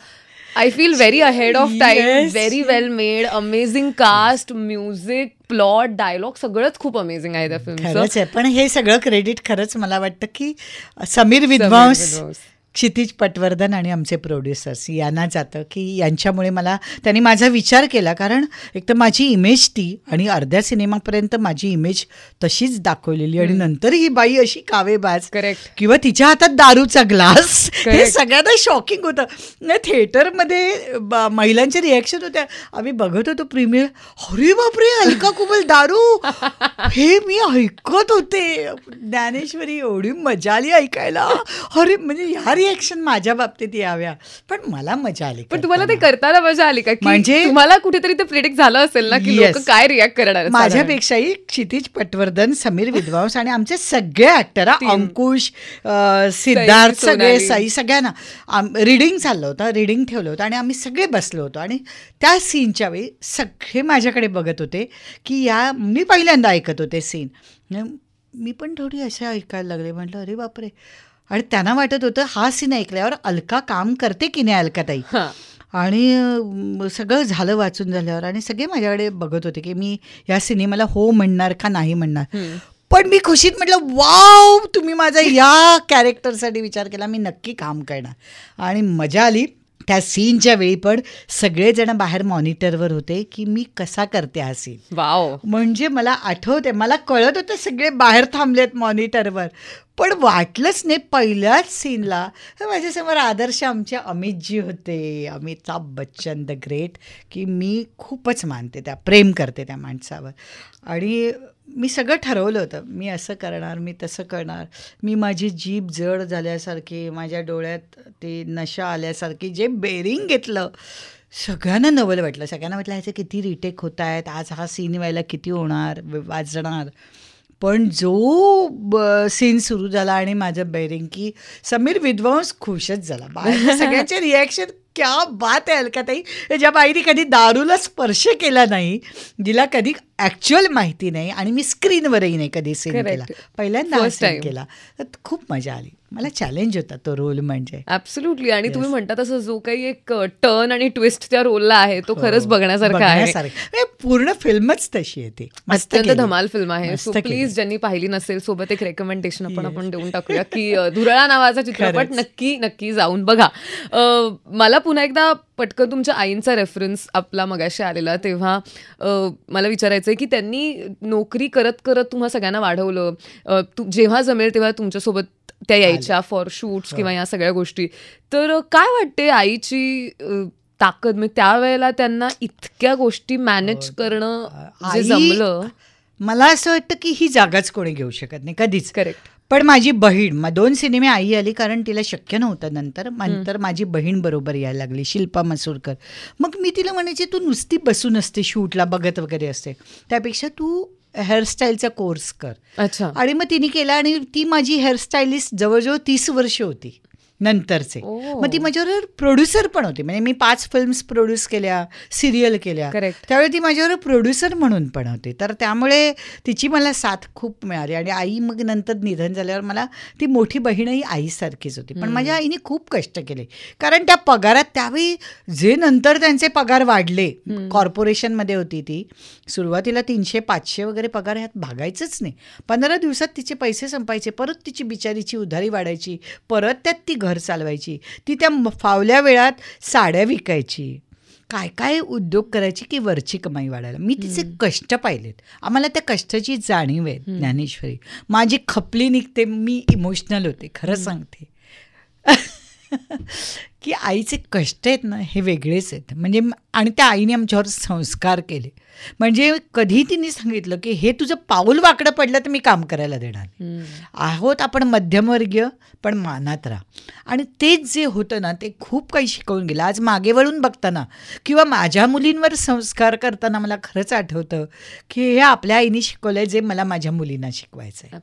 I feel very ahead of time, very well made, amazing cast, music, plot, dialogue सगळंच खूप अमेझिंग आहे त्या फिल्मचं. पण हे सगळं क्रेडिट खरंच मला वाटतं की समीर विद्वांस, क्षितिज पटवर्धन आणि आमचे प्रोड्युसर्स यांना जातं की यांच्यामुळे त्यांनी माझा विचार केला. कारण एक तर माझी इमेज ती, आणि अर्ध्या सिनेमापर्यंत माझी इमेज तशीच दाखवलेली, आणि नंतर ही बाई अशी कावेबाज, करेक्ट, किंवा तिच्या हातात दारूचा ग्लास, हे सगळ्यांना शॉकिंग होतं. थिएटरमध्ये महिलांचे रिॲक्शन होत्या. आम्ही बघत होतो प्रीमियर, अरे बापरे हलका कुबल दारू, हे मी ऐकत होते. ज्ञानेश्वरी, एवढी मजा आली ऐकायला. अरे म्हणजे ह्या रिएक्शन माझ्या बाबतीत याव्या, पण मला मजा आली. पण तुम्हाला ते करताना मजा आली का? म्हणजे तुम्हाला कुठेतरी ते प्रिडिक्ट झालं असेल ना की लोक काय रिॲक्ट करणार? माझ्यापेक्षाही क्षितिज पटवर्धन, समीर विद्वांस आणि आमचे सगळे ऍक्टर, अंकुश, सिद्धार्थ, सगळे साई, सगळ्यांना रिडिंग चाललं होतं, रिडिंग ठेवलं होतं आणि आम्ही सगळे बसलो होतो. आणि त्या सीनच्या वेळी सगळे माझ्याकडे बघत होते की मी पहिल्यांदा ऐकत होते सीन, मी पण थोडी अशा ऐकायला लागले. म्हटलं अरे बापरे. आणि त्यांना वाटत होतं हा सीन ऐकल्यावर अलका काम करते की नाही अलकाताई. आणि सगळं झालं वाचून झाल्यावर, आणि सगळे माझ्याकडे बघत होते की मी या सिनेमाला हो म्हणणार का नाही म्हणणार. पण मी खुशीत म्हटलं वाव, तुम्ही माझा या कॅरेक्टरसाठी विचार केला, मी नक्की काम करणार. आणि मजा आली. त्या सीनच्या वेळी पण सगळेजण बाहेर मॉनिटरवर होते की मी कसा करते हा सीन. वाव. म्हणजे मला आठवते, मला कळत होतं सगळे बाहेर थांबलेत मॉनिटरवर, पण वाटलंच नाही पहिल्याच सीनला माझ्यासमोर आदर्श आमचे अमितजी होते, अमिताभ बच्चन द ग्रेट, की मी खूपच मानते प्रेम करते त्या माणसावर. आणि मी सगळं ठरवलं होतं, मी असं करणार, मी तसं करणार. मी माझी जीभ जड झाल्यासारखी, माझ्या डोळ्यात ते नशा आल्यासारखी जे बेरिंग घेतलं, सगळ्यांना नवल वाटलं. सगळ्यांना वाटलं ह्याचे किती रिटेक होत आहेत, आज हा सीन व्हायला किती होणार, वाजणार. पण जो सीन सुरू झाला आणि माझं बेरिंग, की समीर विद्वांस खुशच झाला. बाहेर सगळ्यांचे रिॲक्शन क्या बात आहे अलकाताई. ज्या बाईने कधी दारूला स्पर्श केला नाही, जिला कधी ॲक्च्युअल माहिती नाही, आणि मी स्क्रीनवरही नाही कधी सीन केला, पहिल्यांदा सीन केला, तर खूप मजा आली. मला चॅलेंज होता तो रोल म्हणजे. ॲब्सोल्युटली. आणि तुम्ही म्हणता तसं जो काही एक टर्न आणि ट्विस्ट त्या रोलला आहे तो खरंच बघण्यासारखा आहे. पूर्ण फिल्मच तशी आहे ती, अत्यंत धमाल फिल्म आहे. सो प्लीज ज्यांनी पाहिली नसेल, सोबत एक रेकमेंडेशन आपण देऊन टाकूया की धुरळा नावाचा चित्रपट नक्की जाऊन बघा. मला पुन्हा एकदा पटकन तुमच्या आईंचा रेफरन्स आपला मगाशी आलेला, तेव्हा मला विचारायचं आहे की त्यांनी नोकरी करत करत तुम्हा सगळ्यांना वाढवलं. जेव्हा जमेल तेव्हा तुमच्यासोबत त्या यायच्या फॉर शूट्स किंवा या सगळ्या गोष्टी. तर काय वाटते आईची ताकद, म्हणजे त्यावेळेला त्यांना इतक्या गोष्टी मॅनेज करणं जे जमलं? मला असं वाटतं की ही जागाच कोणी घेऊ शकत नाही कधीच. करेक्ट. पण माझी बहीण 2 सिनेमे आई आली कारण तिला शक्य नव्हतं. नंतर माझी बहीण बरोबर यायला लागली, शिल्पा मसूरकर. मग मी तिला म्हणायचे तू नुसती बसून असते शूटला बघत वगैरे असते, त्यापेक्षा तू हेअरस्टाईलचा कोर्स कर. अच्छा. आणि मग तिने केला आणि ती माझी हेअरस्टाईलिस्ट जवळजवळ 30 वर्ष होती नंतरचे. मग ती माझ्याबरोबर प्रोड्युसर पण होती, म्हणजे मी 5 फिल्म्स प्रोड्यूस केल्या, सिरियल केल्या, त्यावेळी ती माझ्याबरोबर प्रोड्युसर म्हणून पण होती. तर त्यामुळे तिची मला साथ खूप मिळाली. आणि आई मग नंतर निधन झाल्यावर मला ती मोठी बहीणही आईसारखीच होती. पण माझ्या आईने खूप कष्ट केले, कारण त्या पगारात त्यावेळी जे नंतर त्यांचे पगार वाढले, कॉर्पोरेशनमध्ये होती ती, सुरुवातीला 300-500 वगैरे पगार ह्यात भागायचंच नाही. 15 दिवसात तिचे पैसे संपायचे, परत तिची बिचारीची उधारी वाढायची, परत त्यात ती घर चालवायची. ती त्या फावल्या वेळात साड्या विकायची, काय काय उद्योग करायची की वरची कमाई वाढायला. मी तिचे कष्ट पाहिलेत, आम्हाला त्या कष्टाची जाणीव आहे. ज्ञानेश्वरी माझी खपली निघते, मी इमोशनल होते खरं सांगते. की आईचे कष्ट आहेत ना हे वेगळेच आहेत. म्हणजे आणि त्या आईने आमच्यावर संस्कार केले. म्हणजे कधी तिने सांगितलं की हे तुझं पाऊल वाकडं पडलं तर मी काम करायला देणार आहोत, आपण मध्यमवर्गीय पण मानात राहा. आणि तेच जे होतं ना ते खूप काही शिकवून गेलं. आज मागे वळून बघताना किंवा माझ्या मुलींवर संस्कार करताना मला खरंच आठवतं की हे आपल्या आईने शिकवलंय जे मला माझ्या मुलींना शिकवायचं आहे.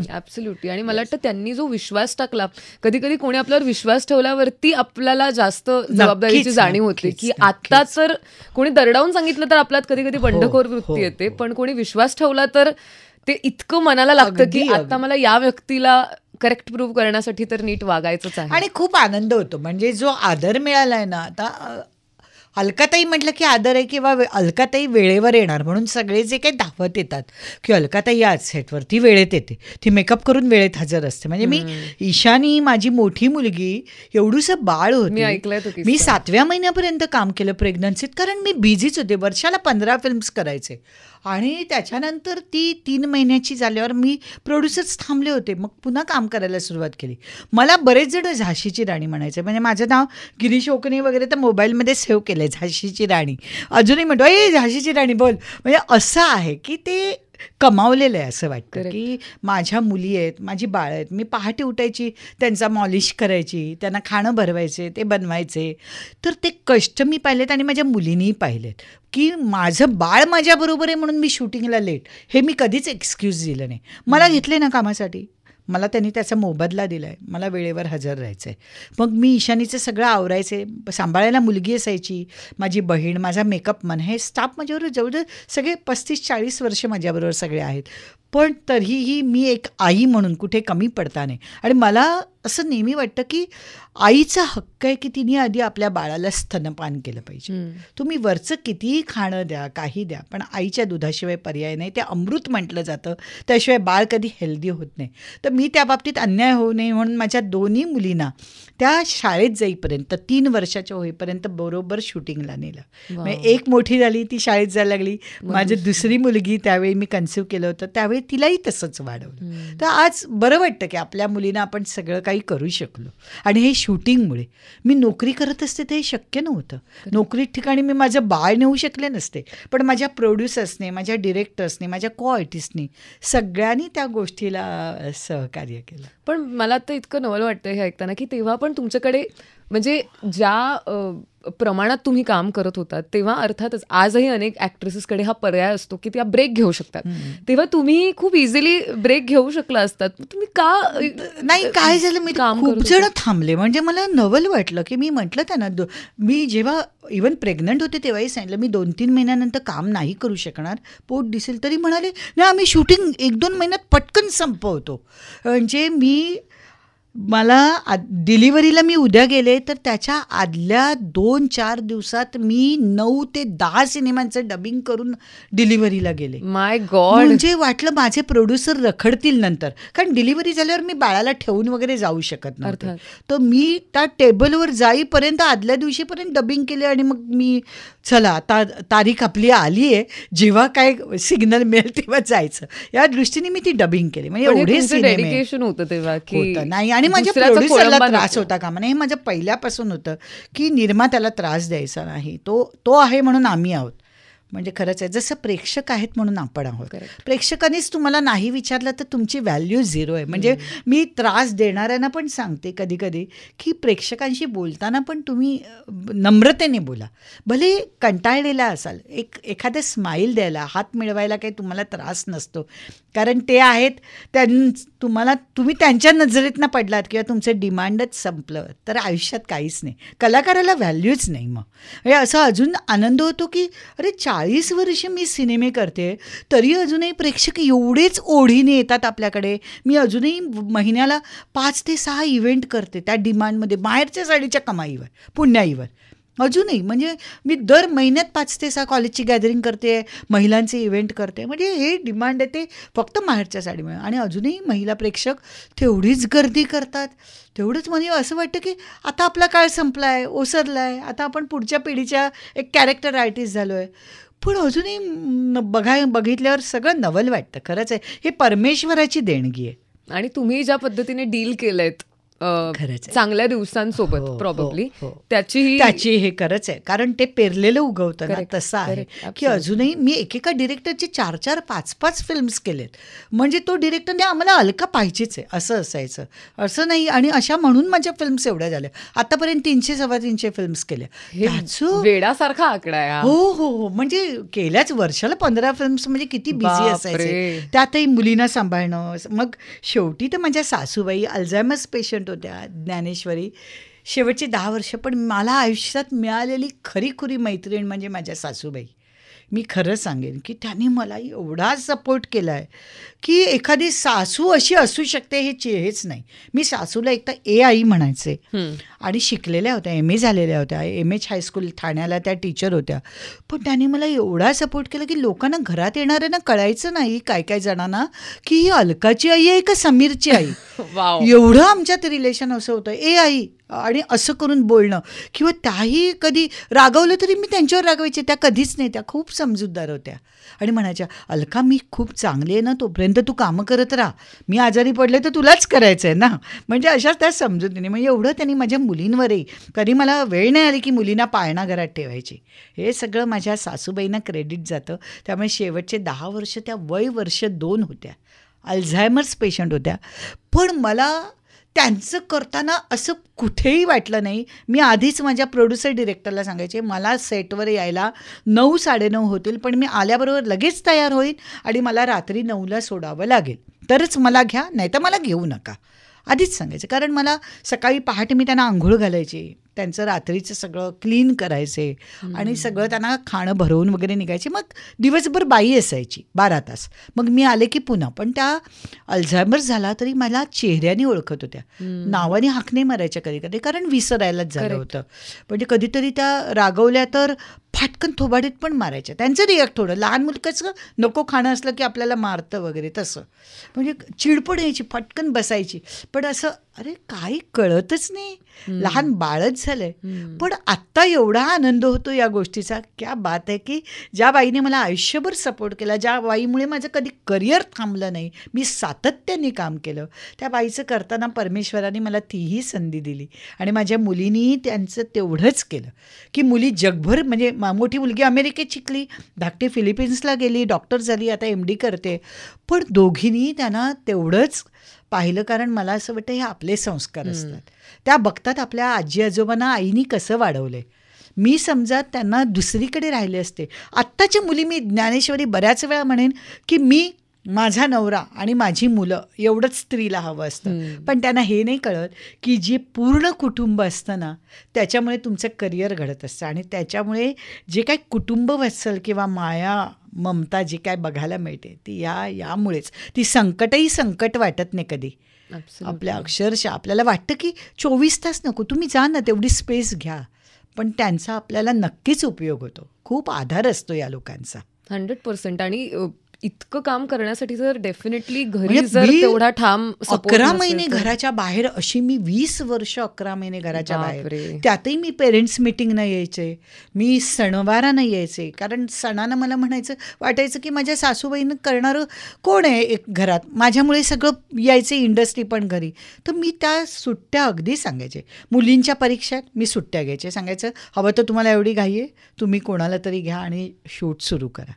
ॲब्सोल्युटली. आणि मला वाटतं त्यांनी जो विश्वास टाकला, कधी कधी कोणी आपल्यावर विश्वास ठेवल्यावरती आपल्याला जास्त जबाबदारीची जाणीव होते. की आता तर कोणी दरडावून सांगितलं तर आपल्यात कधी कधी बंडखोर वृत्ती येते, पण कोणी विश्वास ठेवला तर ते इतकं मनाला लागतं की आता मला या व्यक्तीला करेक्ट प्रूव्ह करण्यासाठी तर नीट वागायचंच आहे. आणि खूप आनंद होतो. म्हणजे जो आदर मिळालाय ना, आता अलकाताई म्हटलं की आदर आहे किंवा अलकाताई वेळेवर येणार म्हणून सगळे जे काही धावत येतात की अलकाताई आज सेटवर, ती वेळेत येते, ती मेकअप करून वेळेत हजर असते. म्हणजे मी ईशानी माझी मोठी मुलगी एवढूसं बाळ होती, मी 7व्या महिन्यापर्यंत काम केलं प्रेग्नन्सीत, कारण मी बिझीच होते. वर्षाला 15 फिल्म्स करायचे. आणि त्याच्यानंतर ती 3 महिन्याची झाल्यावर मी प्रोड्युसर्स थांबले होते, मग पुन्हा काम करायला सुरुवात केली. मला बरेच जण झाशीची राणी म्हणायचे. म्हणजे माझं नाव गिरीश ओकणे वगैरे तर मोबाईलमध्ये सेव्ह केलं आहे, झाशीची राणी. अजूनही म्हणतो ए झाशीची राणी बोल. म्हणजे असं आहे की ते कमावलेलं आहे. असं वाटतं की माझ्या मुली आहेत, माझी बाळं आहेत, मी पहाटे उठायची, त्यांचा मॉलिश करायची, त्यांना खाणं भरवायचे, ते बनवायचे. तर ते कष्ट मी पाहिलेत आणि माझ्या मुलींनीही पाहिलेत. की माझं बाळ माझ्याबरोबर आहे म्हणून मी शूटिंगला लेट, हे मी कधीच एक्सक्यूज दिलं नाही. मला घेतले ना कामासाठी, मला त्यांनी त्याचा मोबदला दिला आहे, मला वेळेवर हजर राहायचं आहे. मग मी ईशानीचं सगळं आवरायचे, सांभाळायला मुलगी असायची, माझी बहीण, माझा मेकअप मन, हे स्टाफ माझ्याबरोबर जवळजवळ सगळे 35-40 वर्ष माझ्याबरोबर सगळे आहेत. पण तरीही मी एक आई म्हणून कुठे कमी पडता नाही. आणि मला असं नेहमी वाटतं की आईचा हक्क आहे की तिने आधी आपल्या बाळाला स्तनपान केलं पाहिजे. तुम्ही वरचं कितीही खाणं द्या, काही द्या, पण आईच्या दुधाशिवाय पर्याय नाही. ते अमृत म्हटलं जातं, त्याशिवाय बाळ कधी हेल्दी होत नाही. तर मी त्या बाबतीत अन्याय होऊ नये म्हणून माझ्या दोन्ही मुलींना त्या शाळेत जाईपर्यंत 3 वर्षाच्या होईपर्यंत बरोबर शूटिंगला नेलं. म्हणजे एक मोठी झाली, ती शाळेत जायला लागली. माझी दुसरी मुलगी त्यावेळी मी कन्सिव्ह केलं होतं, त्यावेळी तिलाही तसंच वाढवलं. तर आज बरं वाटतं की आपल्या मुलींना आपण सगळं काही करू शकलो. आणि हे शूटिंगमुळे मी नोकरी करत असते ते शक्य नव्हतं. नोकरी ठिकाणी मी माझं बाळ नेऊ शकले नसते, पण माझ्या प्रोड्युसर्सने, माझ्या डिरेक्टर्सने, माझ्या को आर्टिस्टनी सगळ्यांनी त्या गोष्टीला सहकार्य केलं. पण मला तर इतकं नवल वाटतं हे ऐकताना की तेव्हा पण तुमच्याकडे म्हणजे ज्या प्रमाणात तुम्ही काम करत होतात तेव्हा अर्थातच आजही अनेक ॲक्ट्रेसेसकडे हा पर्याय असतो की त्या ब्रेक घेऊ शकतात. तेव्हा तुम्ही खूप इझिली ब्रेक घेऊ शकला असतात, तुम्ही का नाही? काय झालं, मी खूप जण थांबले. म्हणजे मला नवल वाटलं की मी म्हटलं त्यांना, मी जेव्हा इव्हन प्रेग्नंट होते तेव्हाही सांगितलं मी 2-3 महिन्यानंतर काम नाही करू शकणार, पोट दिसेल. तरी म्हणाले नाही, आम्ही शूटिंग 1-2 महिन्यात पटकन संपवतो. म्हणजे मला डिलिव्हरीला मी उद्या गेले तर त्याच्या आदल्या 2-4 दिवसात मी 9 ते 10 सिनेमांचं डबिंग करून डिलिव्हरीला गेले. माय गॉड. म्हणजे वाटलं माझे प्रोड्युसर रखडतील नंतर, कारण डिलिव्हरी झाल्यावर मी बाळाला ठेवून वगैरे जाऊ शकत नव्हते. तर मी त्या टेबलवर जाईपर्यंत आदल्या दिवशीपर्यंत डबिंग केले. आणि मग मी चला आता तारीख आपली आली आहे, जेव्हा काय सिग्नल मिळेल तेव्हा जायचं, या दृष्टीने मी ती डबिंग केली. म्हणजे एवढे डेडिकेशन होतं तेव्हा की नाही. आणि माझ्या प्रोड्युसरला त्रास होता कामा नये. हे माझं पहिल्यापासून होतं की निर्मात्याला त्रास द्यायचा नाही, तो आहे म्हणून आम्ही आहोत. म्हणजे खरंच आहे. जसं प्रेक्षक आहेत म्हणून आपण आहोत. Correct. प्रेक्षकांनीच तुम्हाला नाही विचारलं तर तुमची व्हॅल्यू झिरो आहे. म्हणजे मी त्रास देणाऱ्यांना पण सांगते कधी कधी की प्रेक्षकांशी बोलताना पण तुम्ही नम्रतेने बोला. भले कंटाळलेला असाल, एखादं स्माईल द्यायला, हात मिळवायला काही तुम्हाला त्रास नसतो. कारण ते आहेत, तुम्ही त्यांच्या नजरेतनं पडलात किंवा तुमचं डिमांडच संपलं तर आयुष्यात काहीच नाही. कलाकाराला व्हॅल्यूच नाही. मग म्हणजे असं अजून आनंद होतो की अरे 40 वर्ष मी सिनेमे करते तरी अजूनही प्रेक्षक एवढेच ओढीने येतात आपल्याकडे. मी अजूनही महिन्याला 5 ते 6 इव्हेंट करते त्या डिमांडमध्ये, बाहेरच्या साडीच्या कमाईवर, पुण्याईवर अजूनही. म्हणजे मी दर महिन्यात 5 ते 6 कॉलेजची गॅदरिंग करते, महिलांचे इव्हेंट करते. म्हणजे हे डिमांड आहे ते फक्त बाहेरच्या साडीमुळे. आणि अजूनही महिला प्रेक्षक तेवढीच गर्दी करतात. तेवढंच म्हणजे असं वाटतं की आता आपला काळ संपला आहे, ओसरला आहे, आता आपण पुढच्या पिढीच्या एक कॅरेक्टर आर्टिस्ट झालो आहे. पण अजूनही बघितल्यावर सगळं नवल वाटतं. खरंच आहे, हे परमेश्वराची देणगी आहे. आणि तुम्ही ज्या पद्धतीने डील केलंयत खरंच आहे. चांगल्या दिवसांसोबत हो, प्रॉब्ली हो. त्याची हे खरंच आहे. कारण ते पेरलेलं उगवतं ना, Correct, तसं आहे correct, की absolutely. अजूनही मी एकेका डिरेक्टरचे 4-4, 5-5 फिल्म्स केलेत. म्हणजे तो डिरेक्टरने आम्हाला अलका पाहिजेच आहे असं असायचं, असं नाही. आणि अशा म्हणून माझ्या फिल्म्स एवढ्या झाल्या. आतापर्यंत 300-325 फिल्म्स केल्या. हे त्याचं वेडासारखा आकडा आहे हा. हो. म्हणजे केल्याच वर्षाला 15 फिल्म्स, म्हणजे किती बिझी बापरे. असायचे. त्यातही मुलींना सांभाळणं. मग शेवटी तर माझ्या सासूबाई अल्झायमर्स पेशंट होत्या, ज्ञानेश्वरी. शेवटची 10 वर्ष पण मला आयुष्यात मिळालेली खरीखुरी मैत्रीण म्हणजे माझ्या सासूबाई. मी खरं सांगेन की त्यांनी मला एवढा सपोर्ट केला आहे की एखादी सासू अशी असू शकते हेच नाही. मी सासूला एकदा आई म्हणायचे. आणि शिकलेल्या होत्या, MA झालेल्या होत्या, MH हायस्कूल ठाण्याला त्या टीचर होत्या. पण त्यांनी मला एवढा सपोर्ट केला की लोकांना घरात येणाऱ्यांना कळायचं नाही, काय जणांना, की ही अलकाची आई आहे का समीरची आई. वाव. एवढं आमच्यात रिलेशन असं होतं, आई आणि असं करून बोलणं. किंवा त्याही कधी रागवलं तरी मी त्यांच्यावर रागवायचे, त्या कधीच नाही. त्या खूप समजूतदार होत्या आणि म्हणायच्या, अलका मी खूप चांगली आहे ना, तोपर्यंत तू कामं करत राहा, मी आजारी पडले तर तुलाच करायचं आहे ना. म्हणजे अशाच त्या समजुतीने. म्हणजे एवढं त्यांनी माझ्या मुलींवरही, कधी मला वेळ नाही आली की मुलींना पाळणा घरात ठेवायची. हे सगळं माझ्या सासूबाईंना क्रेडिट जातं. त्यामुळे शेवटचे 10 वर्ष त्या वर्ष 2 होत्या, अल्झायमर्स पेशंट होत्या. पण मला त्यांचं करताना असं कुठेही वाटलं नाही. मी आधीच माझ्या प्रोड्युसर डिरेक्टरला सांगायचे, मला सेटवर यायला 9-9:30 होतील, पण मी आल्याबरोबर लगेच तयार होईल आणि मला रात्री 9ला सोडावं लागेल, तरच मला घ्या, नाही तर मला घेऊ नका. आधीच सांगायचं. कारण मला सकाळी पहाटे मी त्यांना आंघोळ घालायची, त्यांचं रात्रीचं सगळं क्लीन करायचे आणि सगळं त्यांना खाणं भरवून वगैरे निघायचे. मग दिवसभर बाई असायची 12 तास. मग मी आले की पुन्हा. पण त्या अल्झायमर्स झाला तरी मला चेहऱ्याने ओळखत होत्या, नावाने हाक नाही मारायच्या कधी कधी, कारण विसरायलाच झालं होतं. म्हणजे कधीतरी त्या रागवल्या तर फाटकन थोबाडीत पण मारायच्या. त्यांचं रिॲक्ट थोडं, लहान मुलं कसं नको खाणं असलं की आपल्याला मारतं वगैरे तसं. म्हणजे चिडपड यायची, फटकन बसायची. पण असं अरे काही कळतच नाही, लहान बाळच झालंय. पण आत्ता एवढा आनंद होतो या गोष्टीचा, क्या बात आहे, की ज्या बाईने मला आयुष्यभर सपोर्ट केला, ज्या बाईमुळे माझं कधी करिअर थांबलं नाही, मी सातत्याने काम केलं, त्या बाईचं करताना परमेश्वराने मला तीही संधी दिली. आणि माझ्या मुलींनीही त्यांचं तेवढंच केलं की मुली जगभर, म्हणजे मोठी मुलगी अमेरिकेत शिकली, धाकटी फिलिपिन्सला गेली, डॉक्टर झाली, आता MD करते. पण दोघींनी त्यांना तेवढंच पाहिलं. कारण मला असं वाटतं हे आपले संस्कार असतात. त्या बघतात आपल्या आजी आजोबांना आईनी कसं वाढवलंय. मी समजा त्यांना दुसरीकडे राहिले असते. आत्ताच्या मुली, मी ज्ञानेश्वरी बऱ्याच वेळा म्हणेन की मी, माझा नवरा आणि माझी मुलं एवढंच स्त्रीला हवं असतं. पण त्यांना हे नाही कळत की जे पूर्ण कुटुंब असतं ना, त्याच्यामुळे तुमचं करिअर घडत असतं. आणि त्याच्यामुळे जे काही कुटुंब वत्सल किंवा माया ममता जी काय बघायला मिळते ती यामुळेच. ती संकट वाटत नाही कधी. आपल्या अक्षरशः आपल्याला वाटतं की 24 तास नको, तुम्ही जा ना, तेवढी स्पेस घ्या. पण त्यांचा आपल्याला नक्कीच उपयोग होतो. खूप आधार असतो या लोकांचा. 100%. आणि इतकं काम करण्यासाठी जर डेफिनेटली घरी म्हणजे जर मी तेवढा ठाम 11 महिने घराच्या बाहेर, अशी मी 20 वर्ष 11 महिने घराच्या बाहेर. बापरे. त्यातही मी पेरेंट्स मिटिंगनं यायचे, मी सणवारानं यायचे, कारण सणानं मला वाटायचं की माझ्या सासूबाईनं करणारं कोण आहे एक घरात, माझ्यामुळे सगळं यायचे, इंडस्ट्री पण घरी. तर मी त्या सुट्ट्या अगदी सांगायचे. मुलींच्या परीक्षात मी सुट्ट्या घ्यायचे, सांगायचं हवं तर तुम्हाला एवढी घाई आहे, तुम्ही कोणाला तरी घ्या आणि शूट सुरू करा.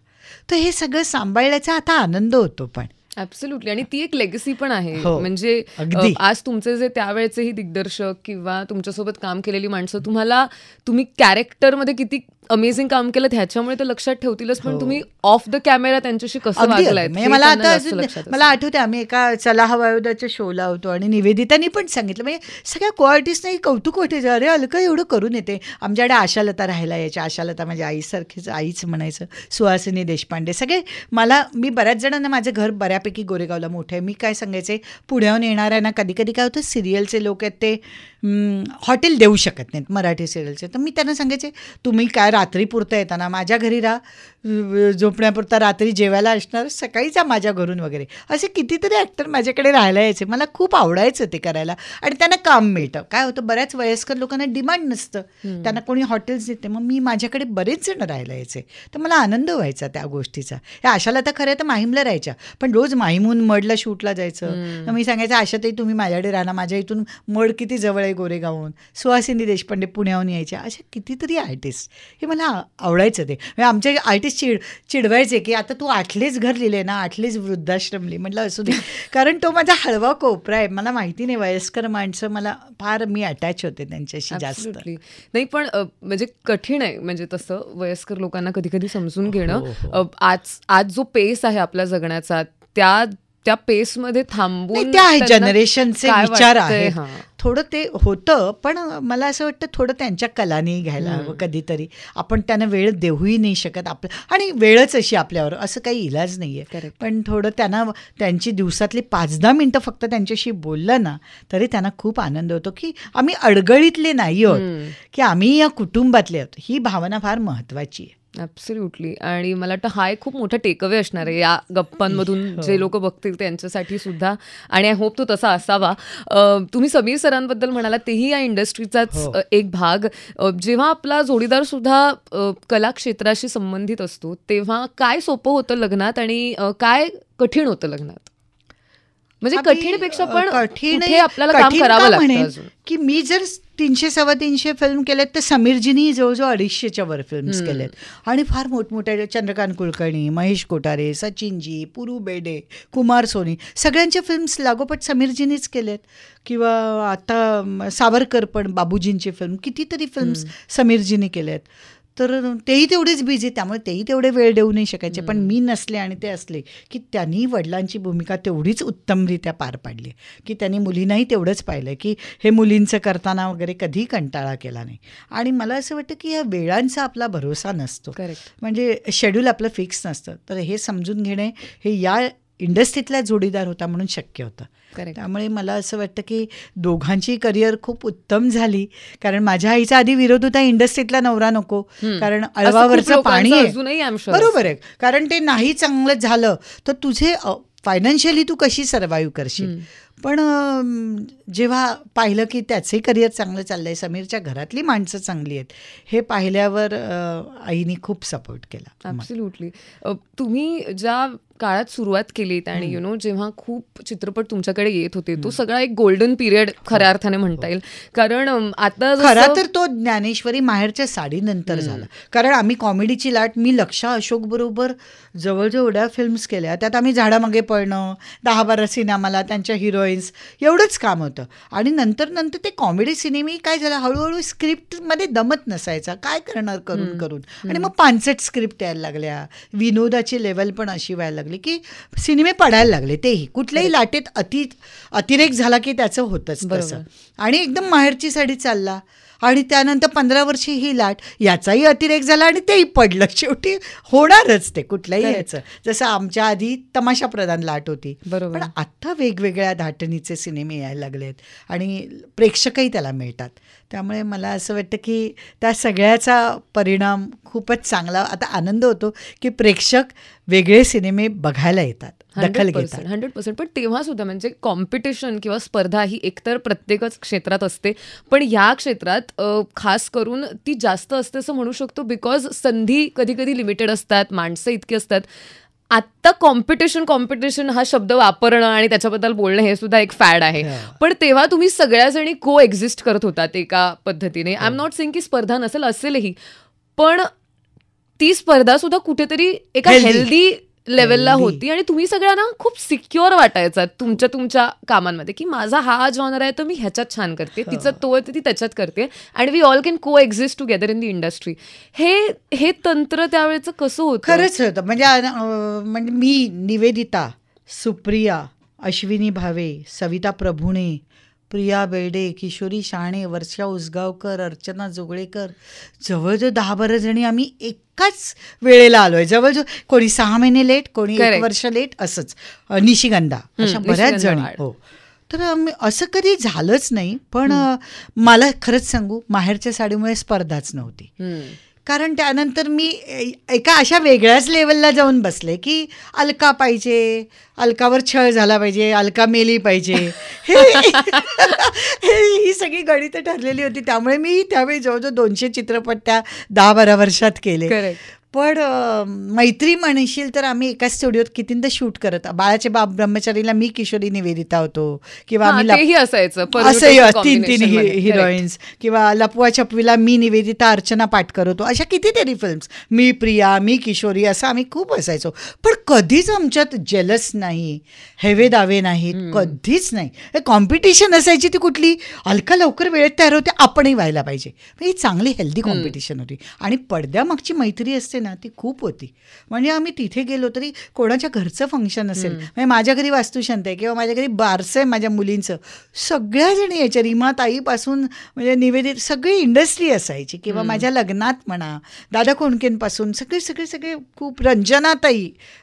तर हे सगळं सांभाळण्याचा आता आनंद होतो. पण ऍब्सोल्युटली, आणि ती एक लेगसी पण आहे. हो, म्हणजे अगदी. आज तुमचे जे त्यावेळेचेही दिग्दर्शक किंवा तुमच्यासोबत काम केलेली माणसं तुम्ही कॅरेक्टरमध्ये किती अमेझिंग काम केलं ह्याच्यामुळे तर लक्षात ठेवतीलच, पण तुम्ही ऑफ द कॅमेरा त्यांच्याशी कसं अगदी वागलाय म्हणजे मला आता मला आठवते, आम्ही एका चला हवा युद्धाच्या शोला होतो आणि निवेदितानी पण सांगितलं, म्हणजे सगळ्या को-आर्टिस्टनाही कौतुक वाटायचं, अरे अलका एवढं करून येते. आमच्याकडे आशालता राहायला यायच्या, आशालता माझ्या आईसारखीच, आईच म्हणायचं, सुहासिनी देशपांडे, सगळे. मी बऱ्याच जणांना, माझं घर बऱ्यापैकी गोरेगावला मोठं आहे, मी काय सांगायचे, पुण्याहून येणाऱ्यांना कधी कधी काय होतं, सिरियलचे लोक आहेत ते हॉटेल देऊ शकत नाहीत मराठी सिरियलचे, तर मी त्यांना सांगायचे तुम्ही काय रात्री पुरता येताना माझ्या घरी राहा, झोपण्यापुरता रात्री जेवायला असणार, सकाळी जा माझ्या घरून वगैरे. असे कितीतरी ॲक्टर माझ्याकडे राहायला यायचे, मला खूप आवडायचं ते करायला. आणि त्यांना काम मिळतं. काय होतं, बऱ्याच वयस्कर लोकांना डिमांड नसतं, त्यांना कोणी हॉटेल्स देते, मग मी माझ्याकडे बरेच जण राहायला यायचे, तर मला आनंद व्हायचा त्या गोष्टीचा. ह्या आशाला तर खरं तर माहीमला राहायच्या, पण रोज माहीमहून मडला शूटला जायचं. तर मी सांगायचं आशाताई तुम्ही माझ्याकडे राहणार, माझ्या इथून मड किती जवळ आहे गोरेगावहून. सुहासिनी देशपांडे पुण्याहून यायच्या. अशा कितीतरी आर्टिस्ट, हे मला आवडायचं. ते म्हणजे आमचे आर्टिस्ट चिडवायचे की आता तू आठलेच घर लिहिले ना, आठलेच वृद्धाश्रम लिहिले. म्हटलं असू दे, कारण तो माझा हळवा कोपरा आहे. मला माहिती नाही, वयस्कर माणसं मला फार, मी अटॅच होते त्यांच्याशी जास्त. नाही पण म्हणजे कठीण आहे, म्हणजे तसं वयस्कर लोकांना कधी कधी समजून घेणं. आज जो पेस आहे आपल्या जगण्याचा, त्या पेसमध्ये थांबून त्या जनरेशनचे विचार आहे, हां. थोडं ते होतं. पण मला असं वाटतं थोडं त्यांच्या कलानी घ्यायला हवं कधीतरी. आपण त्यांना वेळ देऊही नाही शकत आणि वेळच अशी आपल्यावर, असं काही इलाज नाही आहे. पण थोडं त्यांची दिवसातली 5-10 मिनटं फक्त त्यांच्याशी बोललं ना, तरी त्यांना खूप आनंद होतो की आम्ही अडगळीतले नाही आहोत, की आम्ही या कुटुंबातले आहोत. ही भावना फार महत्त्वाची आहे. ॲब्सोल्युटली. आणि मला वाटतं हा एक खूप मोठा टेकअवे असणार आहे या गप्पांमधून, जे लोक बघतील त्यांच्यासाठी सुद्धा. आणि आय होप तो तसा असावा. तुम्ही समीर सरांबद्दल म्हणाला, तेही या इंडस्ट्रीचाच एक भाग. जेव्हा आपला जोडीदार सुद्धा कला क्षेत्राशी संबंधित असतो, तेव्हा काय सोपं होतं लग्नात आणि काय कठीण होतं लग्नात? म्हणजे कठीणपेक्षा पण कुठे आपल्याला काम करावं लागतं. की मी जर 300-325 फिल्म केलेत, तर समीरजीनी जवळजवळ 250च्या वर फिल्म्स केलेत. आणि फार मोठमोठ्या, चंद्रकांत कुलकर्णी, महेश कोठारे, सचिनजी, पुरू बेडे, कुमार सोनी, सगळ्यांच्या फिल्म्स लागोपाठ समीरजीनीच केलेत. किंवा आता सावरकर पण, बाबूजींची फिल्म, कितीतरी फिल्म्स समीरजीनी केलेत. तर तेही तेवढेच बिझी, त्यामुळे तेही तेवढे वेळ देऊ नाही शकायचे. पण मी नसले आणि ते असले की त्यांनी वडिलांची भूमिका तेवढीच उत्तमरित्या पार पाडली, की त्यांनी मुलींनाही तेवढंच पाहिलं की हे मुलींचं करताना वगैरे कधी कंटाळा केला नाही. आणि मला असं वाटतं की या वेळांचा आपला भरोसा नसतो, म्हणजे शेड्यूल आपलं फिक्स नसतं. तर हे समजून घेणे हे या इंडस्ट्रीतला जोडीदार होता म्हणून शक्य होतं. त्यामुळे मला असं वाटतं की दोघांची करिअर खूप उत्तम झाली. कारण माझ्या आईचा आधी विरोध होता, इंडस्ट्रीतला नवरा नको, कारण अळवावरचं पाणी आहे. बरोबर आहे, कारण ते नाही चांगलं झालं तर तुझे फायनान्शियली तू कशी सर्व्हाइव्ह करशील. पण जेव्हा पाहिलं की त्याचे करिअर चांगलं चाललंय, समीरच्या घरातली माणसं चांगली आहेत, हे पाहिल्यावर आईने खूप सपोर्ट केला. ॲब्सोल्युटली. तुम्ही ज्या काळात सुरुवात केलीत आणि जेव्हा खूप चित्रपट तुमच्याकडे येत होते, तो सगळा एक गोल्डन पिरियड खऱ्या अर्थाने म्हणता येईल. कारण आता खरा तर तो ज्ञानेश्वरी माहेरच्या साडीनंतर झाला. कारण आम्ही कॉमेडीची लाट, मी लक्षा अशोक बरोबर जवळजवळ एवढ्या फिल्म्स केल्या, त्यात आम्ही झाडामागे पळणं, 10-12 सिनेमाला त्यांच्या हिरोईन्स, एवढंच काम होतं. आणि नंतर ते कॉमेडी सिनेमे काय झालं, हळूहळू स्क्रिप्टमध्ये दमत नसायचा, काय करणार करून करून. आणि मग 65 स्क्रिप्ट यायला लागल्या, विनोदाची लेवल पण अशी व्हायला लागली की सिनेमे पडायला लागले. तेही कुठल्याही लाटेत अतिरेक झाला की त्याचं होतंच तसं. आणि एकदम माहेरची साडी चालला, आणि त्यानंतर 15 वर्षी ही लाट, याचाही अतिरेक झाला आणि तेही पडलं. शेवटी होणारच ते कुठल्याही याचं. जसं आमच्या आधी तमाशा प्रधान लाट होती, पण आता वेगवेगळ्या धाटणीचे सिनेमे यायला लागलेत आणि प्रेक्षकही त्याला मिळतात. त्यामुळे मला असं वाटतं की त्या सगळ्याचा परिणाम खूपच चांगला. आता आनंद होतो की प्रेक्षक वेगळे सिनेमे बघायला येतात, दखल घेतात. 100%. पण तेव्हा सुद्धा म्हणजे कॉम्पिटिशन किंवा स्पर्धा ही एकतर प्रत्येकच क्षेत्रात असते, पण या क्षेत्रात खास करून ती जास्त असते असं म्हणू शकतो, बिकॉज संधी कधी कधी लिमिटेड असतात, माणसं इतकी असतात. आत्ता कॉम्पिटिशन हा शब्द वापरणं आणि त्याच्याबद्दल बोलणं हे सुद्धा एक फॅड आहे. पण तेव्हा तुम्ही सगळ्याजणी को एक्झिस्ट करत होतात एका पद्धतीने. आय एम नॉट सेइंग की स्पर्धा असेलही, पण ती स्पर्धा सुद्धा कुठेतरी एका हेल्दी लेवलला होती आणि तुम्ही सगळ्यांना खूप सिक्युअर वाटायचा तुमच्या कामांमध्ये की माझा हा जॉनर आहे तर मी ह्याच्यात छान करते, तिचं तो आहे तर ती त्याच्यात करते अँड वी ऑल कॅन को exist together in the industry. हे तंत्र त्यावेळेचं कसं होतं? खरंच होतं. म्हणजे मी, निवेदिता, सुप्रिया, अश्विनी भावे, सविता प्रभुणे, प्रिया बेर्डे, किशोरी शहाणे, वर्षा उसगावकर, अर्चना जोगळेकर, जवळजवळ 10-12 जणी आम्ही एकाच वेळेला आलोय. जवळजवळ कोणी 6 महिने लेट, कोणी 1 वर्ष लेट, असंच. निशिगंधा, अशा बऱ्याच जणी. हो. तर असं कधी झालंच नाही. पण मला खरंच सांगू, माहेरच्या साडीमुळे स्पर्धाच नव्हती. कारण त्यानंतर मी एका अशा वेगळ्याच लेवलला जाऊन बसले की अलका पाहिजे, अलकावर छळ झाला पाहिजे, अलका मेली पाहिजे, ही सगळी गणितं ठरलेली होती. त्यामुळे मी त्यावेळी जवळजवळ 200 चित्रपट त्या 10-12 वर्षात केले. पण मैत्री म्हणशील तर आम्ही एका स्टुडिओत कितींदा शूट करत. बाळाचे बाप ब्रह्मचारीला मी किशोरी निवेदिता होतो, किंवा आम्ही असंही 3 हिरोईन्स, किंवा लपवा छपवीला मी निवेदिता, अर्चना पाटकर होतो. अशा कितीतरी फिल्म्स, मी प्रिया, मी किशोरी, असं आम्ही खूप असायचो. पण कधीच आमच्यात जेलस नाही, हेवे दावे नाहीत, कधीच नाही. कॉम्पिटिशन असायची ती कुठली, अलका लवकर वेळेत तयार होते, आपणही व्हायला पाहिजे. ही चांगली हेल्दी कॉम्पिटिशन होती. आणि पडद्यामागची मैत्री असते ना, ती खूप होती. म्हणजे आम्ही तिथे गेलो तरी कोणाच्या घरचं फंक्शन असेल, म्हणजे माझ्या घरी वास्तुशांत आहे किंवा माझ्या घरी बारसं आहे माझ्या मुलींचं, सगळ्याजणी यायच्या, रीमा ताईपासून म्हणजे निवेदित, सगळी इंडस्ट्री असायची. किंवा माझ्या लग्नात म्हणा, दादा कोंडकेंपासून सगळे खूप,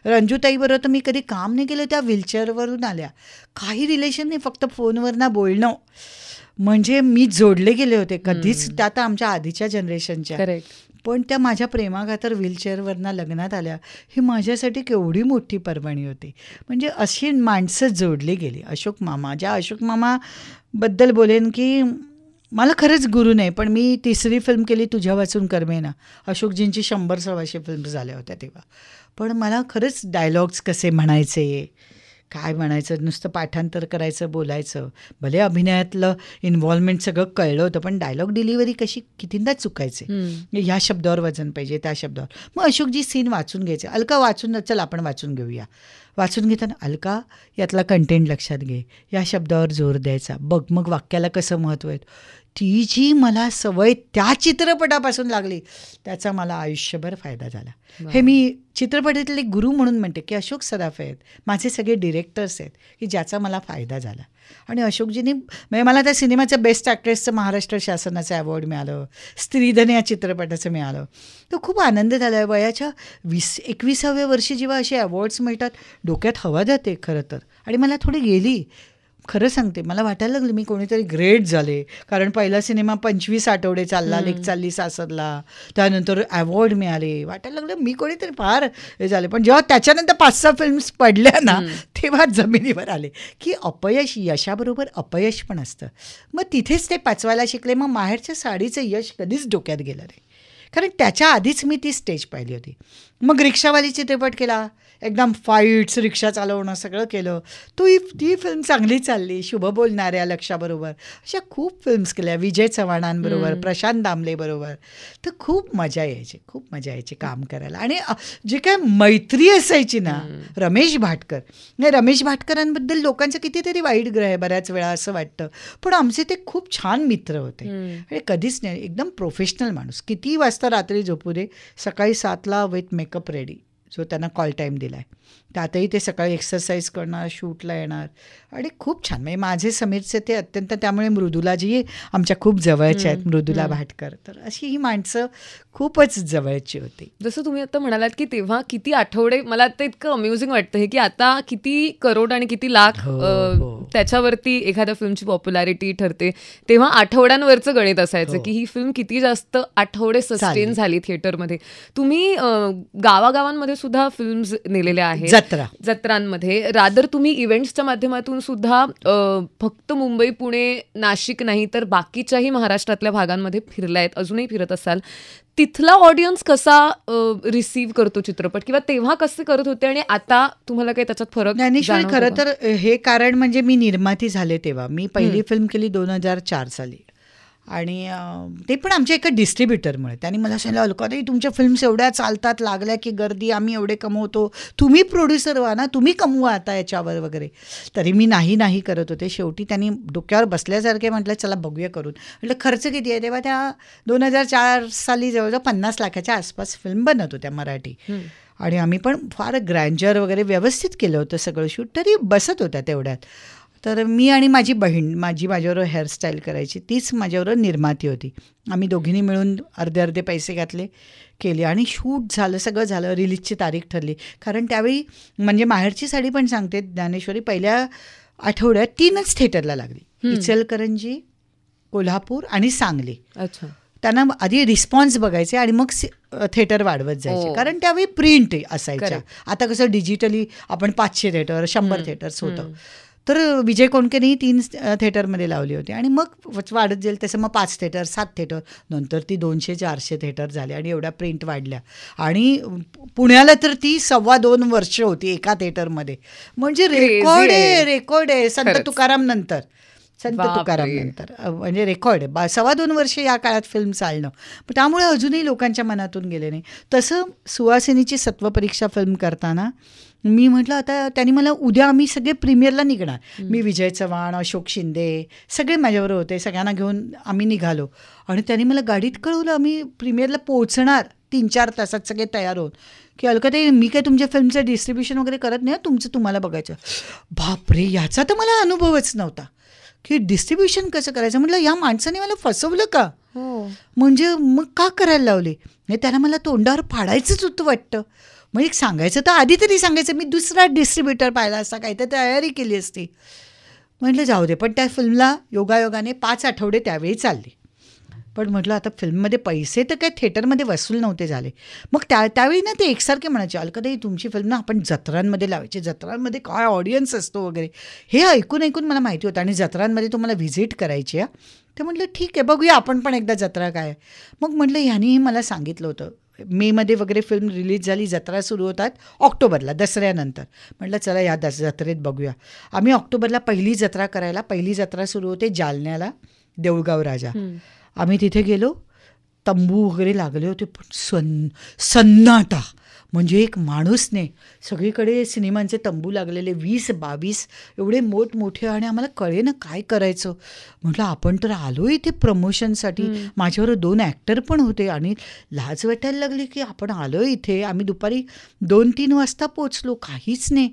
रंजूताईबरोबर तर मी कधी काम नाही केलं, त्या व्हीलचेअरवरून आल्या, काही रिलेशन नाही, फक्त फोनवर ना बोलणं. म्हणजे मी जोडले गेले होते. कधीच त्या आता आमच्या आधीच्या जनरेशनच्या, पण त्या माझ्या प्रेमाखातर व्हीलचेअरवरनं लग्नात आल्या. ही माझ्यासाठी केवढी मोठी पर्वणी होती. म्हणजे अशी माणसं जोडली गेली. अशोक मामाबद्दल बोलेन की मला खरंच गुरु नाही, पण मी 3री फिल्म केली तुझ्या वाचून करमेना. अशोकजींची 100-125 फिल्म्स झाल्या होत्या तेव्हा. पण मला खरंच डायलॉग्स कसे म्हणायचे, काय म्हणायचं, नुसतं पाठांतर करायचं, बोलायचं, भले अभिनयातलं इन्व्हॉल्वमेंट सगळं कळलं होतं, पण डायलॉग डिलिव्हरी कशी कितींदा चुकायचे. ह्या शब्दावर वजन पाहिजे, त्या शब्दावर. मग अशोकजी सीन वाचून घ्यायचे, अलका वाचून, चल आपण वाचून घेऊया. वाचून घेताना अलका यातला कंटेंट लक्षात घे, या शब्दावर जोर द्यायचा, बघ मग वाक्याला कसं महत्त्व आहे. ती जी मला सवय त्या चित्रपटापासून लागली, त्याचा मला आयुष्यभर फायदा झाला. हे मी चित्रपटातले गुरु म्हणून म्हणते की अशोक सराफे आहेत, माझे सगळे डिरेक्टर्स आहेत की ज्याचा मला फायदा झाला. आणि अशोकजींनी म्हणजे मला त्या सिनेमाचं बेस्ट ॲक्ट्रेसचं महाराष्ट्र शासनाचं अवॉर्ड मिळालं, स्त्रीधन या चित्रपटाचं मिळालं. तर खूप आनंद झाला आहे. वयाच्या 21व्या वर्षी जेव्हा असे अवॉर्ड्स मिळतात, डोक्यात हवा जाते खरं तर. आणि मला थोडी गेली, खरं सांगते, मला वाटायला लागलं मी कोणीतरी ग्रेट झाले. कारण पहिला सिनेमा 25 आठवडे चालला, लेक चालली सासरला, त्यानंतर अवॉर्ड मिळाले, वाटायला लागलं मी कोणीतरी फार हे झाले. पण जेव्हा त्याच्यानंतर 5-6 फिल्म्स पडल्या ना, तेव्हा जमिनीवर आले की अपयश, यशाबरोबर अपयश पण असतं. मग तिथेच ते पचवायला शिकले. मग माहेरच्या साडीचं यश कधीच डोक्यात गेलं नाही, कारण त्याच्या आधीच मी ती स्टेज पाहिली होती. मग रिक्षावाली चित्रपट केला, एकदम फाईट्स, रिक्षा चालवणं सगळं केलं. ती फिल्म चांगली चालली. शुभ बोलणाऱ्या लक्षाबरोबर अशा खूप फिल्म्स केल्या, विजय चव्हाणांबरोबर, प्रशांत दामलेबरोबर. तर खूप मजा यायची काम करायला. आणि जी काय मैत्री असायची ना, रमेश भाटकरांबद्दल लोकांचं कितीतरी वाईट ग्रह आहे बऱ्याच वेळा असं वाटतं, पण आमचे ते खूप छान मित्र होते. आणि कधीच नाही, एकदम प्रोफेशनल माणूस. किती वाजता रात्री झोपू दे, सकाळी 7ला विथ मेकअप रेडी, जो त्यांना कॉल टाईम दिला आहे, त्यातही ते सकाळी एक्सरसाइज करणार, शूटला येणार आणि खूप छान. म्हणजे माझे समीरचे ते अत्यंत, त्यामुळे मृदुलाजी आमच्या खूप जवळच्या आहेत, मृदुला भाटकर. तर अशी ही माणसं खूपच जवळची होती. जसं तुम्ही आता म्हणालात की तेव्हा किती आठवडे, मला आता इतकं अम्युझिंग वाटतं हे की आता किती करोड आणि किती लाख त्याच्यावरती एखाद्या फिल्मची पॉप्युलॅरिटी ठरते. तेव्हा आठवड्यांवरचं गणित असायचं की ही फिल्म किती जास्त आठवडे सस्टेन झाली थिएटरमध्ये. तुम्ही गावागावांमध्ये सुद्धा फिल्म्स नेलेल्या आहेत, जत्रांमध्ये. रादर तुम्ही इव्हेंट्सच्या माध्यमातून सुद्धा फक्त मुंबई, पुणे, नाशिक नाही तर बाकीच्याही महाराष्ट्रातल्या भागांमध्ये फिरलायत, अजूनही फिरत असाल. तिथला ऑडियन्स कसा रिसीव्ह करतो चित्रपट, किंवा तेव्हा कसे करत होते आणि आता तुम्हाला काही त्याच्यात फरक? ज्ञानेश्वरी, खरं तर हे कारण म्हणजे मी निर्माती झाले तेव्हा. मी पहिली फिल्म केली 2004 साली आणि ते पण आमच्या एका डिस्ट्रीब्युटरमुळे. त्यांनी मला सांगितलं, अलकाताई तुमच्या फिल्म्स एवढ्या चालतात, लागल्या की गर्दी, आम्ही एवढे कमवतो, तुम्ही प्रोड्युसर व्हा ना, तुम्ही कमवा आता याच्यावर वगैरे. तरी मी नाही करत होते. शेवटी त्यांनी डोक्यावर बसल्यासारखे म्हटलं चला बघूया करून. म्हटलं खर्च किती आहे? तेव्हा त्या 2004 साली जवळजवळ 50 लाखाच्या आसपास फिल्म बनत होत्या मराठी. आणि आम्ही पण फार ग्रँजर वगैरे व्यवस्थित केलं होतं सगळं शूट, तरी बसत होत्या तेवढ्यात. तर मी आणि माझी बहीण, माझ्याबरोबर हेअरस्टाईल करायची, तीच माझ्याबरोबर निर्माती होती. आम्ही दोघींनी मिळून अर्धे पैसे घातले, केले आणि शूट झालं, सगळं झालं. रिलीजची तारीख ठरली. कारण त्यावेळी म्हणजे माहेरची साडी पण सांगते ज्ञानेश्वरी, पहिल्या आठवड्यात 3च थिएटरला लागली, इचलकरंजी, कोल्हापूर आणि सांगली. अच्छा. त्यांना आधी रिस्पॉन्स बघायचे आणि मग थिएटर वाढवत जायचे, कारण त्यावेळी प्रिंट असायच्या. आता कसं डिजिटली आपण 500 थिएटर, 100 थिएटर्स होतं. तर विजय कोणकेनेही 3 थिएटरमध्ये लावली होती आणि मग वाढत जाईल तसं मग 5 थिएटर, 7 थिएटर, नंतर ती 200-400 थिएटर झाली आणि एवढ्या प्रिंट वाढल्या. आणि पुण्याला तर ती 2.25 वर्ष होती एका थिएटरमध्ये. म्हणजे रेकॉर्ड आहे संत तुकाराम नंतर म्हणजे रेकॉर्ड आहे. 2.25 वर्ष या काळात फिल्म चालणं. पण त्यामुळे अजूनही लोकांच्या मनातून गेले नाही. तसं सुवासिनीची सत्वपरीक्षा फिल्म करताना मी म्हटलं आता त्यांनी मला उद्या आम्ही सगळे प्रीमियरला निघणार. मी विजय चव्हाण, अशोक शिंदे सगळे माझ्याबरोबर होते. सगळ्यांना घेऊन आम्ही निघालो आणि त्यांनी मला गाडीत कळवलं आम्ही प्रीमियरला पोहोचणार 3-4 तासात सगळे तयार होऊन, की अलकाताई मी काय तुमच्या फिल्मचं डिस्ट्रीब्युशन वगैरे करत नाही, तुमचं तुम्हाला बघायचं. बापरे, याचा तर मला अनुभवच नव्हता की डिस्ट्रीब्युशन कसं करायचं. म्हटलं या माणसाने मला फसवलं का, म्हणजे मग का करायला लावले. त्याला मला तोंडावर फाडायचंच होतं वाटतं. मग एक सांगायचं तर आधी तरी सांगायचं, मी दुसरा डिस्ट्रीब्युटर पाहिला असता, काही तर तयारी केली असती. म्हटलं जाऊ दे. पण त्या फिल्मला योगायोगाने 5 आठवडे त्यावेळी चालले. पण म्हटलं आता फिल्ममध्ये पैसे तर काय थिएटरमध्ये वसूल नव्हते झाले. मग त्यावेळी ना ते एकसारखे म्हणायचे, अलकाताई तुमची फिल्म ना आपण जत्रांमध्ये लावायची, जत्रांमध्ये काय ऑडियन्स असतो वगैरे. हे ऐकून मला माहिती होतं आणि जत्रांमध्ये तुम्हाला व्हिजिट करायची आहे. ते म्हटलं ठीक आहे, बघूया आपण पण एकदा जत्रा काय. मग म्हटलं ह्यांनीही मला सांगितलं होतं मेमध्ये वगैरे फिल्म रिलीज झाली, जत्रा सुरू होतात ऑक्टोबरला, दसऱ्यानंतर. म्हटलं चला या जत्रेत बघूया. आम्ही ऑक्टोबरला पहिली जत्रा करायला, पहिली जत्रा सुरू होते जालन्याला, देऊळगाव राजा. आम्ही तिथे गेलो, तंबू वगैरे लागले होते, पण सन्नाटा, म्हणजे एक माणूस नाही. सगळीकडे सिनेमांचे तंबू लागलेले 20-22 एवढे मोठमोठे. आणि आम्हाला कळे ना काय करायचं. म्हटलं आपण तर आलो इथे प्रमोशनसाठी. माझ्यावर 2 ॲक्टर पण होते आणि लाज वाटायला लागली की आपण आलो इथे. आम्ही दुपारी 2-3 वाजता पोचलो, काहीच नाही.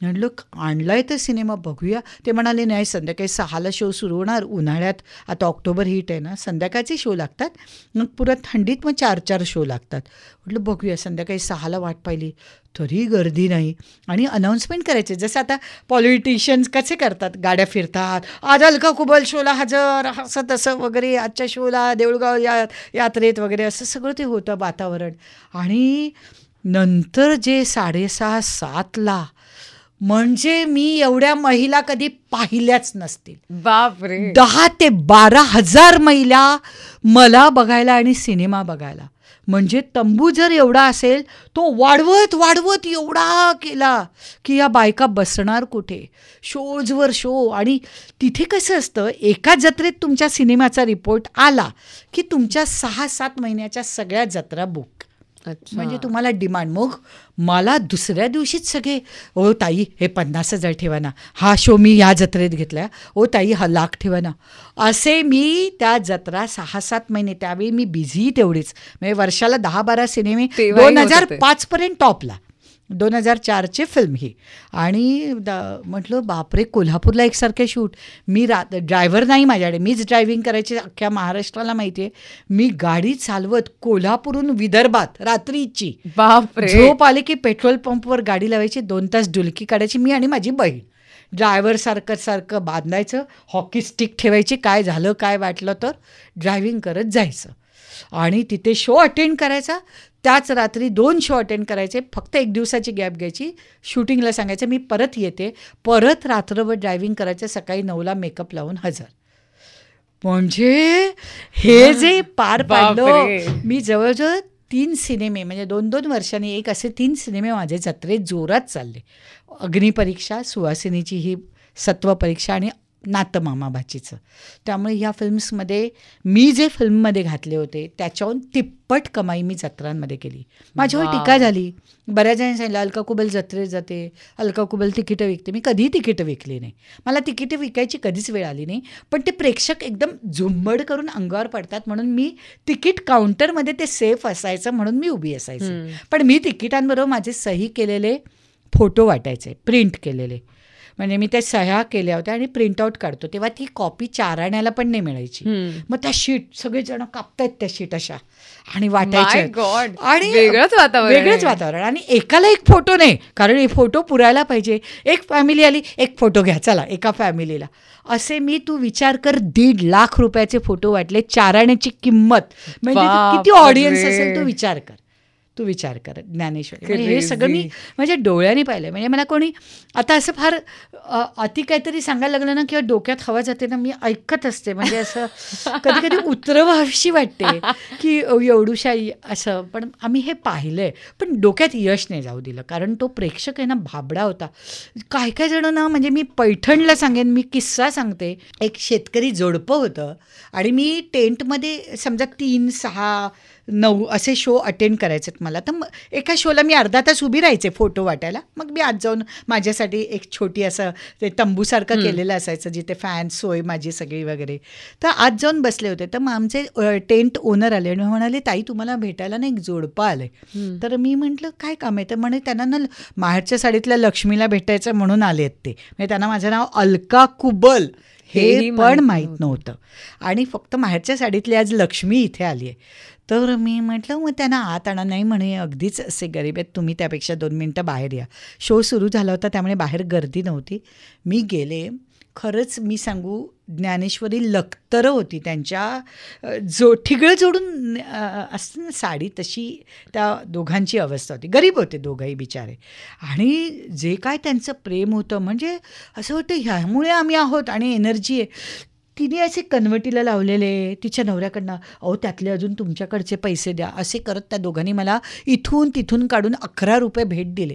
म्हटलं आणलाय तर सिनेमा बघूया. ते म्हणाले नाही, संध्याकाळी 6ला शो सुरू होणार. उन्हाळ्यात आता ऑक्टोबर हीट आहे ना, संध्याकाळचे शो लागतात, मग पुन्हा थंडीत मग 4-4 शो लागतात. म्हटलं बघूया. संध्याकाळी 6ला वाट पाहिली तरी गर्दी नाही. आणि अनाऊन्समेंट करायचे जसं आता पॉलिटिशियन्स कसे करतात, गाड्या फिरतात, आज अलका कुबल शोला हजर, असं तसं वगैरे, आजच्या शोला देऊळगाव यात्रेत वगैरे, असं सगळं ते होतं वातावरण. आणि नंतर जे 6:30-7ला, म्हणजे मी एवढ्या महिला कधी पाहिल्याच नसतील. बापरे, 10,000 ते 12,000 महिला मला बघायला आणि सिनेमा बघायला. म्हणजे तंबू जर एवढा असेल तो वाढवत एवढा केला की या बायका बसणार कुठे, शोजवर शो. आणि तिथे कसं असतं, एका जत्रेत तुमच्या सिनेमाचा रिपोर्ट आला की तुमच्या 6-7 महिन्याच्या सगळ्या जत्रा बुक. म्हणजे तुम्हाला डिमांड. मग मला दुसऱ्या दिवशीच सगळे, ओ ताई हे 50,000 ठेवा ना, हा शो मी या जत्रेत घेतला, ओ ताई हा 1,00,000 ठेवा ना. असे मी त्या जत्रा 6-7 महिने, त्यावेळी मी बिझी तेवढीच, म्हणजे वर्षाला 10-12 सिनेमे 2005 पर्यंत टॉपला. 2004ची फिल्म ही. आणि म्हटलं बापरे, कोल्हापूरला एकसारखे शूट. मी ड्रायव्हर नाही माझ्याकडे, मीच ड्रायव्हिंग करायची, अख्ख्या महाराष्ट्राला माहिती आहे. मी गाडी चालवत कोल्हापूरहून विदर्भात रात्रीची, बापरे, झोप आली की पेट्रोल पंपवर गाडी लावायची, 2 तास डुलकी काढायची, मी आणि माझी बहीण. ड्रायव्हर सारखं बांधायचं, हॉकी स्टिक ठेवायची, काय झालं काय वाटलं तर ड्रायव्हिंग करत जायचं. आणि तिथे शो अटेंड करायचा. त्याच रात्री 2 शो अटेंड करायचे. फक्त 1 दिवसाची गॅप घ्यायची. शूटिंगला सांगायचं मी परत येते. परत रात्रभर ड्रायव्हिंग करायचं. सकाळी 9ला मेकअप लावून हजर. म्हणजे हे जे पार पाडलं मी, जवळजवळ 3 सिनेमे, म्हणजे 2-2 वर्षांनी एक, असे 3 सिनेमे माझे जत्रेत जोरात चालले. अग्निपरीक्षा, सुहासिनीची ही सत्व परीक्षा आणि नातं मामाभाचीचं. त्यामुळे ह्या फिल्म्समध्ये मी जे फिल्ममध्ये घातले होते त्याच्याहून तिप्पट कमाई मी जत्रांमध्ये केली. माझ्यावर टीका झाली. बऱ्याच जणांनी सांगितलं अलका कुबल जत्रेत जाते, अलका कुबल तिकीटं विकते. मी कधीही तिकीटं विकली नाही. मला तिकीटं विकायची कधीच वेळ आली नाही. पण ते प्रेक्षक एकदम झुंबड करून अंगावर पडतात म्हणून मी तिकीट काउंटरमध्ये ते सेफ असायचं म्हणून मी उभी असायची. पण मी तिकिटांबरोबर माझे सही केलेले फोटो वाटायचे, प्रिंट केलेले. म्हणजे मी त्या सह्या केल्या होत्या आणि प्रिंटआउट काढतो तेव्हा ती कॉपी 4 आण्याला पण नाही मिळायची. मग त्या शीट सगळेजण कापतायत त्या शीट अशा आणि वाटायचे. आणि वेगळंच वातावरण. आणि एकाला एक फोटो नाही, कारण हे फोटो पुरायला पाहिजे. एक फॅमिली आली, एक फोटो घ्या चला एका फॅमिलीला. असे मी, तू विचार कर, 1.5 लाख रुपयाचे फोटो वाटले. 4 आण्याची किंमत म्हणजे किती ऑडियन्स असेल तू विचार कर. ज्ञानेश्वरी हे सगळं मी माझ्या डोळ्यांनी पाहिलं. म्हणजे मला कोणी आता असं फार अति काहीतरी सांगायला लागलं ना किंवा डोक्यात हवा जाते ना, मी ऐकत असते. म्हणजे असं कधी कधी उतरवावीशी वाटते की एवढूशा असं. पण आम्ही हे पाहिलंय, पण डोक्यात यश नाही जाऊ दिलं, कारण तो प्रेक्षक आहे ना भाबडा होता. काय जण ना, म्हणजे मी पैठणला सांगेन, मी किस्सा सांगते. एक शेतकरी जोडपं होतं आणि मी टेंटमध्ये समजा 3, 6, 9 असे शो अटेंड करायचे मला. तर एका शोला मी अर्धा तास उभी राहायचे फोटो वाटायला. मग मी आज जाऊन माझ्यासाठी एक छोटी असं ते तंबूसारखं केलेलं असायचं जिथे फॅन सोय माझी सगळी वगैरे. तर आज जाऊन बसले होते. तर मग आमचे टेंट ओनर आले आणि म्हणाले ताई तुम्हाला भेटायला ना एक जोडपं आलं आहे. तर मी म्हटलं काय काम आहे. तर म्हणे त्यांना ना माहेरच्या साडीतल्या लक्ष्मीला भेटायचं म्हणून आले आहेत ते. म्हणजे त्यांना माझं नाव अलका कुबल हे पण माहीत नव्हतं आणि फक्त माहेरच्या साडीतली आज लक्ष्मी इथे आली आहे. तर मी म्हटलं मग त्यांना आत आणा. नाही म्हणे अगदीच असे गरीब आहेत, तुम्ही त्यापेक्षा 2 मिनटं बाहेर या. शो सुरू झाला होता त्यामुळे बाहेर गर्दी नव्हती. मी गेले. खरंच मी सांगू, ज्ञानेश्वरी लखतरं होती. त्यांच्या ठिगळं जोडून असतं ना साडी, तशी त्या दोघांची अवस्था होती. गरीब होते दोघंही बिचारे. आणि जे काय त्यांचं प्रेम होतं, म्हणजे असं होतं ह्यामुळे आम्ही आहोत आणि एनर्जी आहे. तिने असे कन्वर्टीला लावलेले तिच्या नवऱ्याकडनं, अहो त्यातले अजून तुमच्याकडचे पैसे द्या, असे करत त्या दोघांनी मला इथून तिथून काढून 11 रुपये भेट दिले.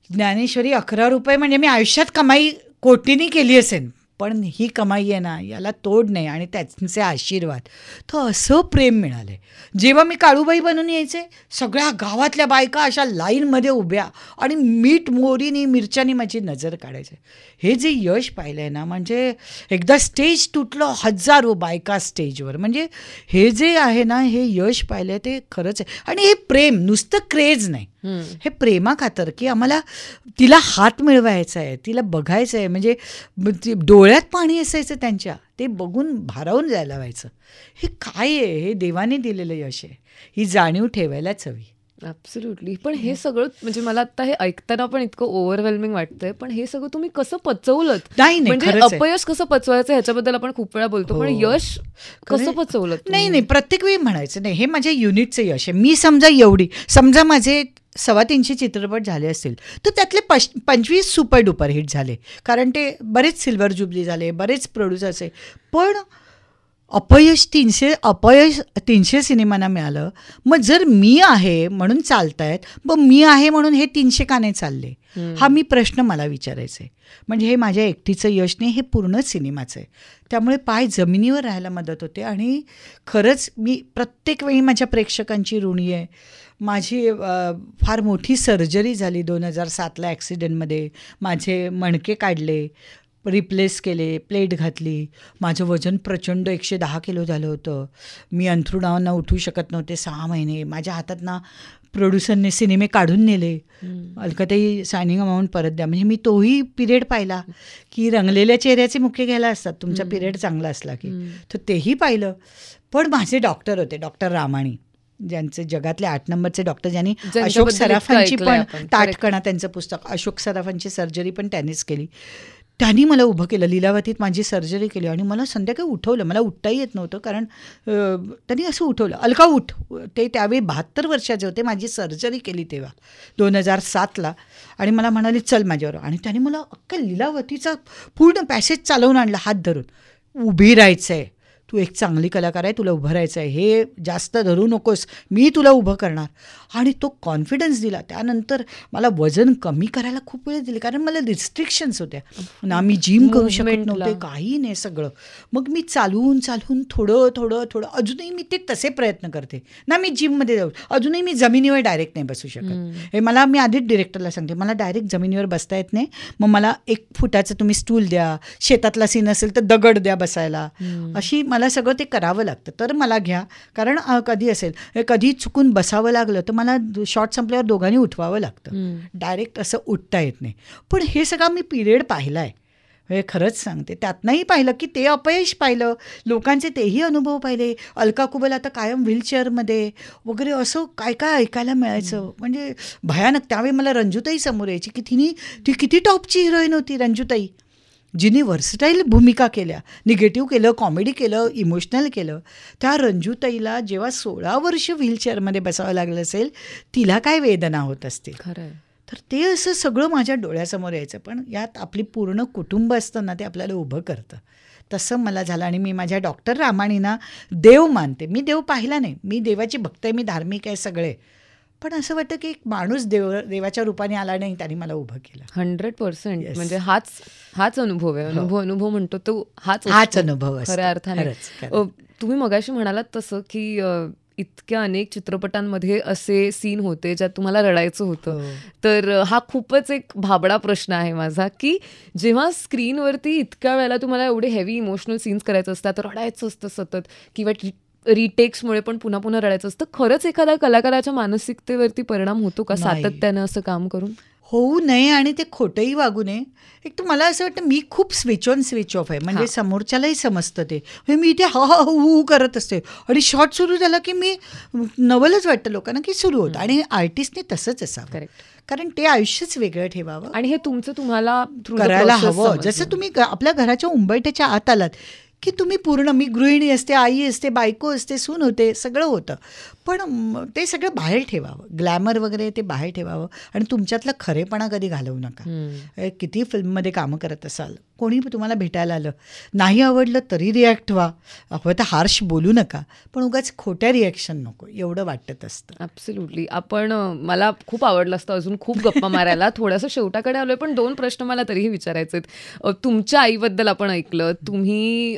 ज्ञानेश्वरी 11 रुपये म्हणजे मी आयुष्यात कमाई कोटींनी केली असेल, पण ही कमाई आहे ना याला तोड नाही. आणि त्यांचे आशीर्वाद, तर असं प्रेम मिळालं. जेव्हा मी काळूबाई बनून यायचे, सगळ्या गावातल्या बायका अशा लाईनमध्ये उभ्या आणि मीठ मोहरीनी मिरच्यानी माझी नजर काढायचे. हे जे यश पाहिलं आहे ना, म्हणजे एकदा स्टेज तुटलं, 1000 बायका स्टेजवर. म्हणजे हे जे आहे ना, हे यश पाहिलं आहे ते खरंच आहे. आणि हे प्रेम नुसतं क्रेज नाही, हे प्रेमा खातर की आम्हाला तिला हात मिळवायचा आहे, तिला बघायचं आहे. म्हणजे डोळ्यात पाणी असायचं त्यांच्या, ते बघून भारावून जायला व्हायचं. हे काय आहे, हे देवाने दिलेलं यश आहे. ही जाणीव ठेवायलाच हवी. ॲब्सोल्युटली. पण हे सगळं म्हणजे मला आता हे ऐकताना पण इतकं ओव्हरवेल्मिंग वाटतंय. पण हे सगळं तुम्ही कसं पचवलं? म्हणजे अपयश कसं पचवायचं ह्याच्याबद्दल आपण खूप वेळा बोलतो, पण यश कसं पचवलं? नाही, प्रत्येक वेळी म्हणायचं नाही हे माझ्या युनिटचं यश आहे. मी समजा माझे 325 चित्रपट झाले असतील तर त्यातले 25 सुपर डुपर हिट झाले, कारण ते बरेच सिल्वर जुबली झाले, बरेच प्रोड्युसर्स आहे. पण अपयश 300 सिनेमांना मिळालं. मग जर मी आहे म्हणून चालतायत, मग मी आहे म्हणून हे 300 का नाही चालले, हा मी प्रश्न मला विचारायचा आहे. म्हणजे हे माझ्या एकटीचं यश नाही, हे पूर्ण सिनेमाचं आहे. त्यामुळे पाय जमिनीवर राहायला मदत होते. आणि खरंच मी प्रत्येक वेळी माझ्या प्रेक्षकांची ऋणी आहे. माझी फार मोठी सर्जरी झाली 2007ला ॲक्सिडेंटमध्ये. माझे मणके काढले, रिप्लेस केले, प्लेट घातली. माझं वजन प्रचंड 110 किलो झालं होतं. मी अंथरुणावरनं उठू शकत नव्हते 6 महिने. माझ्या हातात ना प्रोड्युसरने सिनेमे काढून नेले. अलकाताई सायनिंग अमाऊंट परत द्या. म्हणजे मी तोही पिरियड पाहिला की रंगलेल्या चेहऱ्याचे मुख्य घ्यायला असतात तुमचा पिरियड चांगला असला की. तर तेही पाहिलं. पण माझे डॉक्टर होते, डॉक्टर रामाणी, ज्यांचे जगातले 8 नंबरचे डॉक्टर, ज्यांनी अशोक सराफांची पण ताटकणा त्यांचं पुस्तक, अशोक सराफांची सर्जरी पण त्यांनीच केली. त्यांनी मला उभं केलं, लीलावतीत माझी सर्जरी केली आणि मला संध्याकाळी उठवलं. मला उठताही येत नव्हतं कारण त्यांनी असं उठवलं, अलका उठ. ते त्यावेळी 72 वर्षाचे होते, माझी सर्जरी केली तेव्हा 2007ला. आणि मला म्हणाले चल माझ्यावर. आणि त्यांनी मला अख्खा लीलावतीचा पूर्ण पॅसेज चालवून आणला हात धरून. उभी राहायचं आहे, तू एक चांगली कलाकार आहे, तुला उभं राहायचं आहे, हे जास्त धरू नकोस, मी तुला उभं करणार. आणि तो कॉन्फिडन्स दिला. त्यानंतर मला वजन कमी करायला खूप वेळ दिले कारण मला रिस्ट्रिक्शन्स होत्या ना, मी जिम करू शकत नव्हते, काही नाही सगळं. मग मी चालून थोडं थोडं थोडं अजूनही मी ते तसे प्रयत्न करते ना. मी जिममध्ये जाऊ, अजूनही मी जमिनीवर डायरेक्ट नाही बसू शकत. हे मला, मी आधीच डिरेक्टरला सांगते, मला डायरेक्ट जमिनीवर बसता येत नाही. मग मला 1 फुटाचं तुम्ही स्टूल द्या, शेतातला सीन असेल तर दगड द्या बसायला, अशी मला सगळं ते करावं लागतं. तर मला घ्या, कारण कधी असेल, कधी चुकून बसावं लागलं तर मला शॉट संपल्यावर दोघांनी उठवावं लागतं, डायरेक्ट असं उठता येत नाही. पण हे सगळं मी पिरियड पाहिला आहे, हे खरंच सांगते. त्यातनंही पाहिलं की ते अपयश पाहिलं, लोकांचे तेही अनुभव पाहिले. अलका कुबल आता कायम व्हीलचेअरमध्ये वगैरे असं काय काय ऐकायला मिळायचं, म्हणजे भयानक. त्यावेळी मला रंजूताई समोर यायची की ती किती टॉपची हिरोईन होती रंजूताई, जिने व्हर्सटाईल भूमिका केल्या, निगेटिव्ह केलं, कॉमेडी केलं, इमोशनल केलं. त्या रंजूताईला जेव्हा 16 वर्ष व्हीलचेअरमध्ये बसावं लागलं असेल, तिला काय वेदना होत असतील. खरं. तर ते असं सगळं माझ्या डोळ्यासमोर यायचं. पण यात आपली पूर्ण कुटुंब असतं ना, ते आपल्याला उभं करतं. तसं मला झालं. आणि मी माझ्या डॉक्टर रामाणींना देव मानते. मी देव पाहिला नाही, मी देवाची भक्त आहे, मी धार्मिक आहे सगळे. पण असं वाटतं की एक माणूस देवाच्या रूपाने आला नाही, त्यांनी मला उभं केलं. 100%. म्हणजे हाच अनुभव आहे. अनुभव म्हणतो तो हाच अनुभव खऱ्या अर्थाने. तुम्ही मगाशी म्हणालात तसं की इतक्या अनेक चित्रपटांमध्ये असे सीन होते ज्यात तुम्हाला रडायचं होतं. तर हा खूपच एक भाबडा प्रश्न आहे माझा, की जेव्हा स्क्रीनवरती इतक्या वेळेला तुम्हाला एवढे हेवी इमोशनल सीन्स करायचं असतात, रडायचं असतं सतत, किंवा रिटेक्समुळे पण पुन्हा पुन्हा रडायचं असतं, खरंच एखाद्या कलाकाराच्या मानसिकतेवरती परिणाम होतो का सातत्यानं असं काम करून? होऊ नये आणि ते खोटंही वागू नये. एक तर मला असं वाटतं मी खूप स्विच ऑन स्विच ऑफ आहे, म्हणजे समोरच्यालाही समजतं ते. मी इथे हा हू करत असते आणि शॉट सुरू झाला की मी नवलच वाटतं लोकांना की सुरू होतं. आणि आर्टिस्टने तसंच असावं, कारण ते आयुष्यच वेगळं ठेवावं आणि हे तुमचं तुम्हाला करायला हवं. जसं तुम्ही आपल्या घराच्या उंबरठ्याच्या आत आलात की तुम्ही पूर्ण, मी गृहिणी असते, आई असते, बायको असते, सून होते, सगळं होतं. पण ते सगळं बाहेर ठेवावं, ग्लॅमर वगैरे ते बाहेर ठेवावं. आणि तुमच्यातला खरेपणा कधी घालवू नका. किती फिल्ममध्ये कामं करत असाल, कोणी तुम्हाला भेटायला आलं, नाही आवडलं तरी रिॲक्ट व्हा, हवं तर हार्श बोलू नका, पण उगाच खोट्या रिॲक्शन नको, एवढं वाटत असतं. ॲब्सोल्युटली. आपण, मला खूप आवडलं असतं अजून खूप गप्पा मारायला. थोडंसं शेवटाकडे आलोय, पण 2 प्रश्न मला तरीही विचारायचे आहेत. तुमच्या आईबद्दल आपण ऐकलं, तुम्ही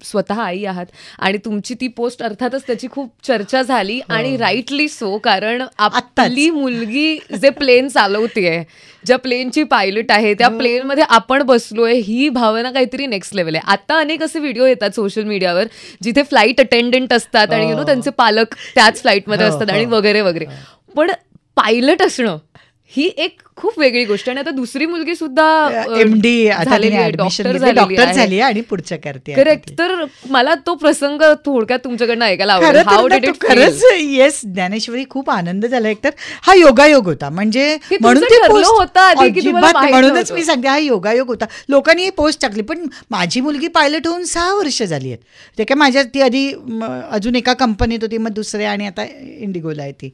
स्वतः आई आहात आणि तुमची ती पोस्ट अर्थातच त्याची खूप चर्चा झाली आणि राईटली सो, कारण आपली मुलगी जे प्लेन चालवतेय, ज्या प्लेनची पायलट आहे, त्या प्लेनमध्ये आपण बसलोय, ही भावना काहीतरी नेक्स्ट लेवल आहे. आता अनेक असे व्हिडिओ येतात सोशल मीडियावर जिथे फ्लाईट अटेंडंट असतात आणि त्यांचे पालक त्याच फ्लाईटमध्ये असतात आणि वगैरे वगैरे. पण पायलट असणं ही एक खूप वेगळी गोष्ट. आणि आता दुसरी मुलगी सुद्धा MD डॉक्टर झाली आणि पुढच्या करते. करेक्ट. तर मला तो प्रसंग थोडक्यात तुमच्याकडनं ऐकायला आवडेल. How did it feel? खरंच येस ज्ञानेश्वरी, खूप आनंद झाला. एकतर हा योगायोग होता, म्हणजे म्हणून म्हणूनच मी सांगते हा योगायोग होता. लोकांनी ही पोस्ट टाकली, पण माझी मुलगी पायलट होऊन 6 वर्ष झाली आहेत. ते काय माझ्या, ती आधी अजून एका कंपनीत होती, मग दुसऱ्या, आणि आता इंडिगोला आहे ती.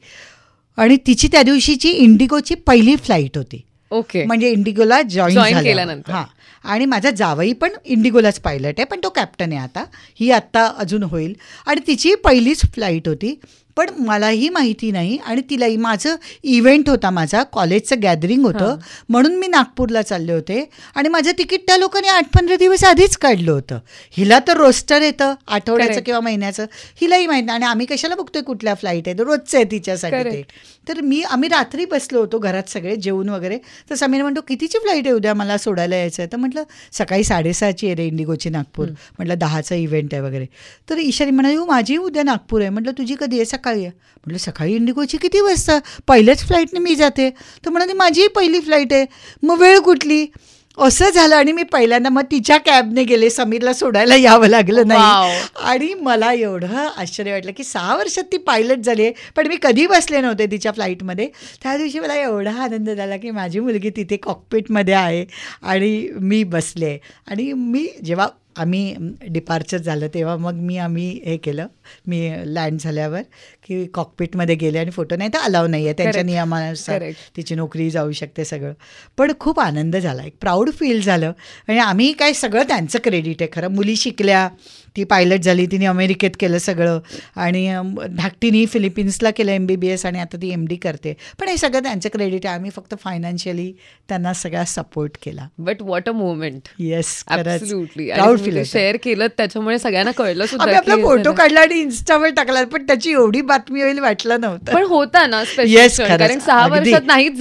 आणि तिची त्या दिवशीची इंडिगोची पहिली फ्लाईट होती. ओके. म्हणजे इंडिगोला जॉईन केल्यानंतर. हां. आणि माझा जावई पण इंडिगोलाच पायलट आहे, पण तो कॅप्टन आहे आता. ही आत्ता अजून होईल. आणि तिची पहिलीच फ्लाईट होती. पण मलाही माहिती नाही आणि तिलाही, माझं इव्हेंट होता, माझा कॉलेजचं गॅदरिंग होतं, म्हणून मी नागपूरला चालले होते. आणि माझं तिकीट त्या लोकांनी 8-15 दिवस आधीच काढलं होतं. हिला तर रोस्टर येतं आठवड्याचं किंवा महिन्याचं, हिलाही माहीत नाही. आणि आम्ही कशाला बघतोय कुठल्या फ्लाईट आहे, रोजचं आहे तिच्यासाठी ते. तर आम्ही रात्री बसलो होतो घरात सगळे जेवून वगैरे. तर समीर म्हणतो कितीची फ्लाईट आहे उद्या, मला सोडायला यायचं आहे. तर म्हटलं सकाळी 6:30ची आहे रे इंडिगोची नागपूर. म्हटलं 10चा इव्हेंट आहे वगैरे. तर ईशानी म्हणाली माझी उद्या नागपूर आहे. म्हटलं तुझी कधी आहे? सकाळी या. म्हटलं सकाळी इंडिगोची किती वाजता? पहिल्याच फ्लाईटने मी जाते. तर म्हणाले माझीही पहिली फ्लाईट आहे. मग वेळ कुठली? असं झालं आणि मी पहिल्यांदा मग तिच्या कॅबने गेले. समीरला सोडायला यावं लागलं नाही. आणि मला एवढं आश्चर्य वाटलं की 6 वर्षात ती पायलट झाली आहे, पण मी कधी बसले नव्हते तिच्या फ्लाईटमध्ये. त्या दिवशी मला एवढा आनंद झाला की माझी मुलगी तिथे कॉकपिटमध्ये आहे आणि मी बसले. आणि मी जेव्हा आम्ही डिपार्चर झालं तेव्हा मग आम्ही हे केलं, मी लँड झाल्यावर की कॉकपिटमध्ये गेले आणि फोटो नाही तर अलाव नाही आहे त्यांच्या नियमानुसार, तिची नोकरी जाऊ शकते सगळं. पण खूप आनंद झाला, एक प्राऊड फील झालं. आणि आम्ही काय सगळं त्यांचं क्रेडिट आहे खरं. मुली शिकल्या, ती पायलट झाली, तिने अमेरिकेत केलं सगळं आणि धाकटीनी फिलिपिन्सला केलं MBBS आणि आता ती MD करते. पण हे सगळं त्यांचं क्रेडिट आहे. आम्ही फक्त फायनान्शियली त्यांना सगळा सपोर्ट केला. But what a moment. Yes, absolutely. Share केलं त्याच्यामुळे सगळ्यांना कळलं सुद्धा. आपला फोटो काढला आणि इन्स्टावर टाकला, पण त्याची एवढी बातमी होईल वाटलं नव्हतं. पण होता ना स्पेशल, कारण 6 वर्षात नाहीच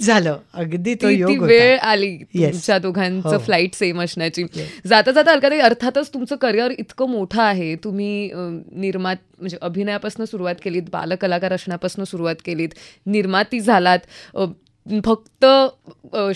झालं. अगदी तो योग वेळ आली तुमच्या दोघांचं फ्लाईट सेम असण्याची. जाता जाता अलकाताई, अर्थातच तुमचं करिअर इतकं मोठं आहे. तुम्ही म्हणजे अभिनयापासून सुरुवात केलीत, बालकलाकार असण्यापासून सुरुवात केलीत, निर्माती झालात. फक्त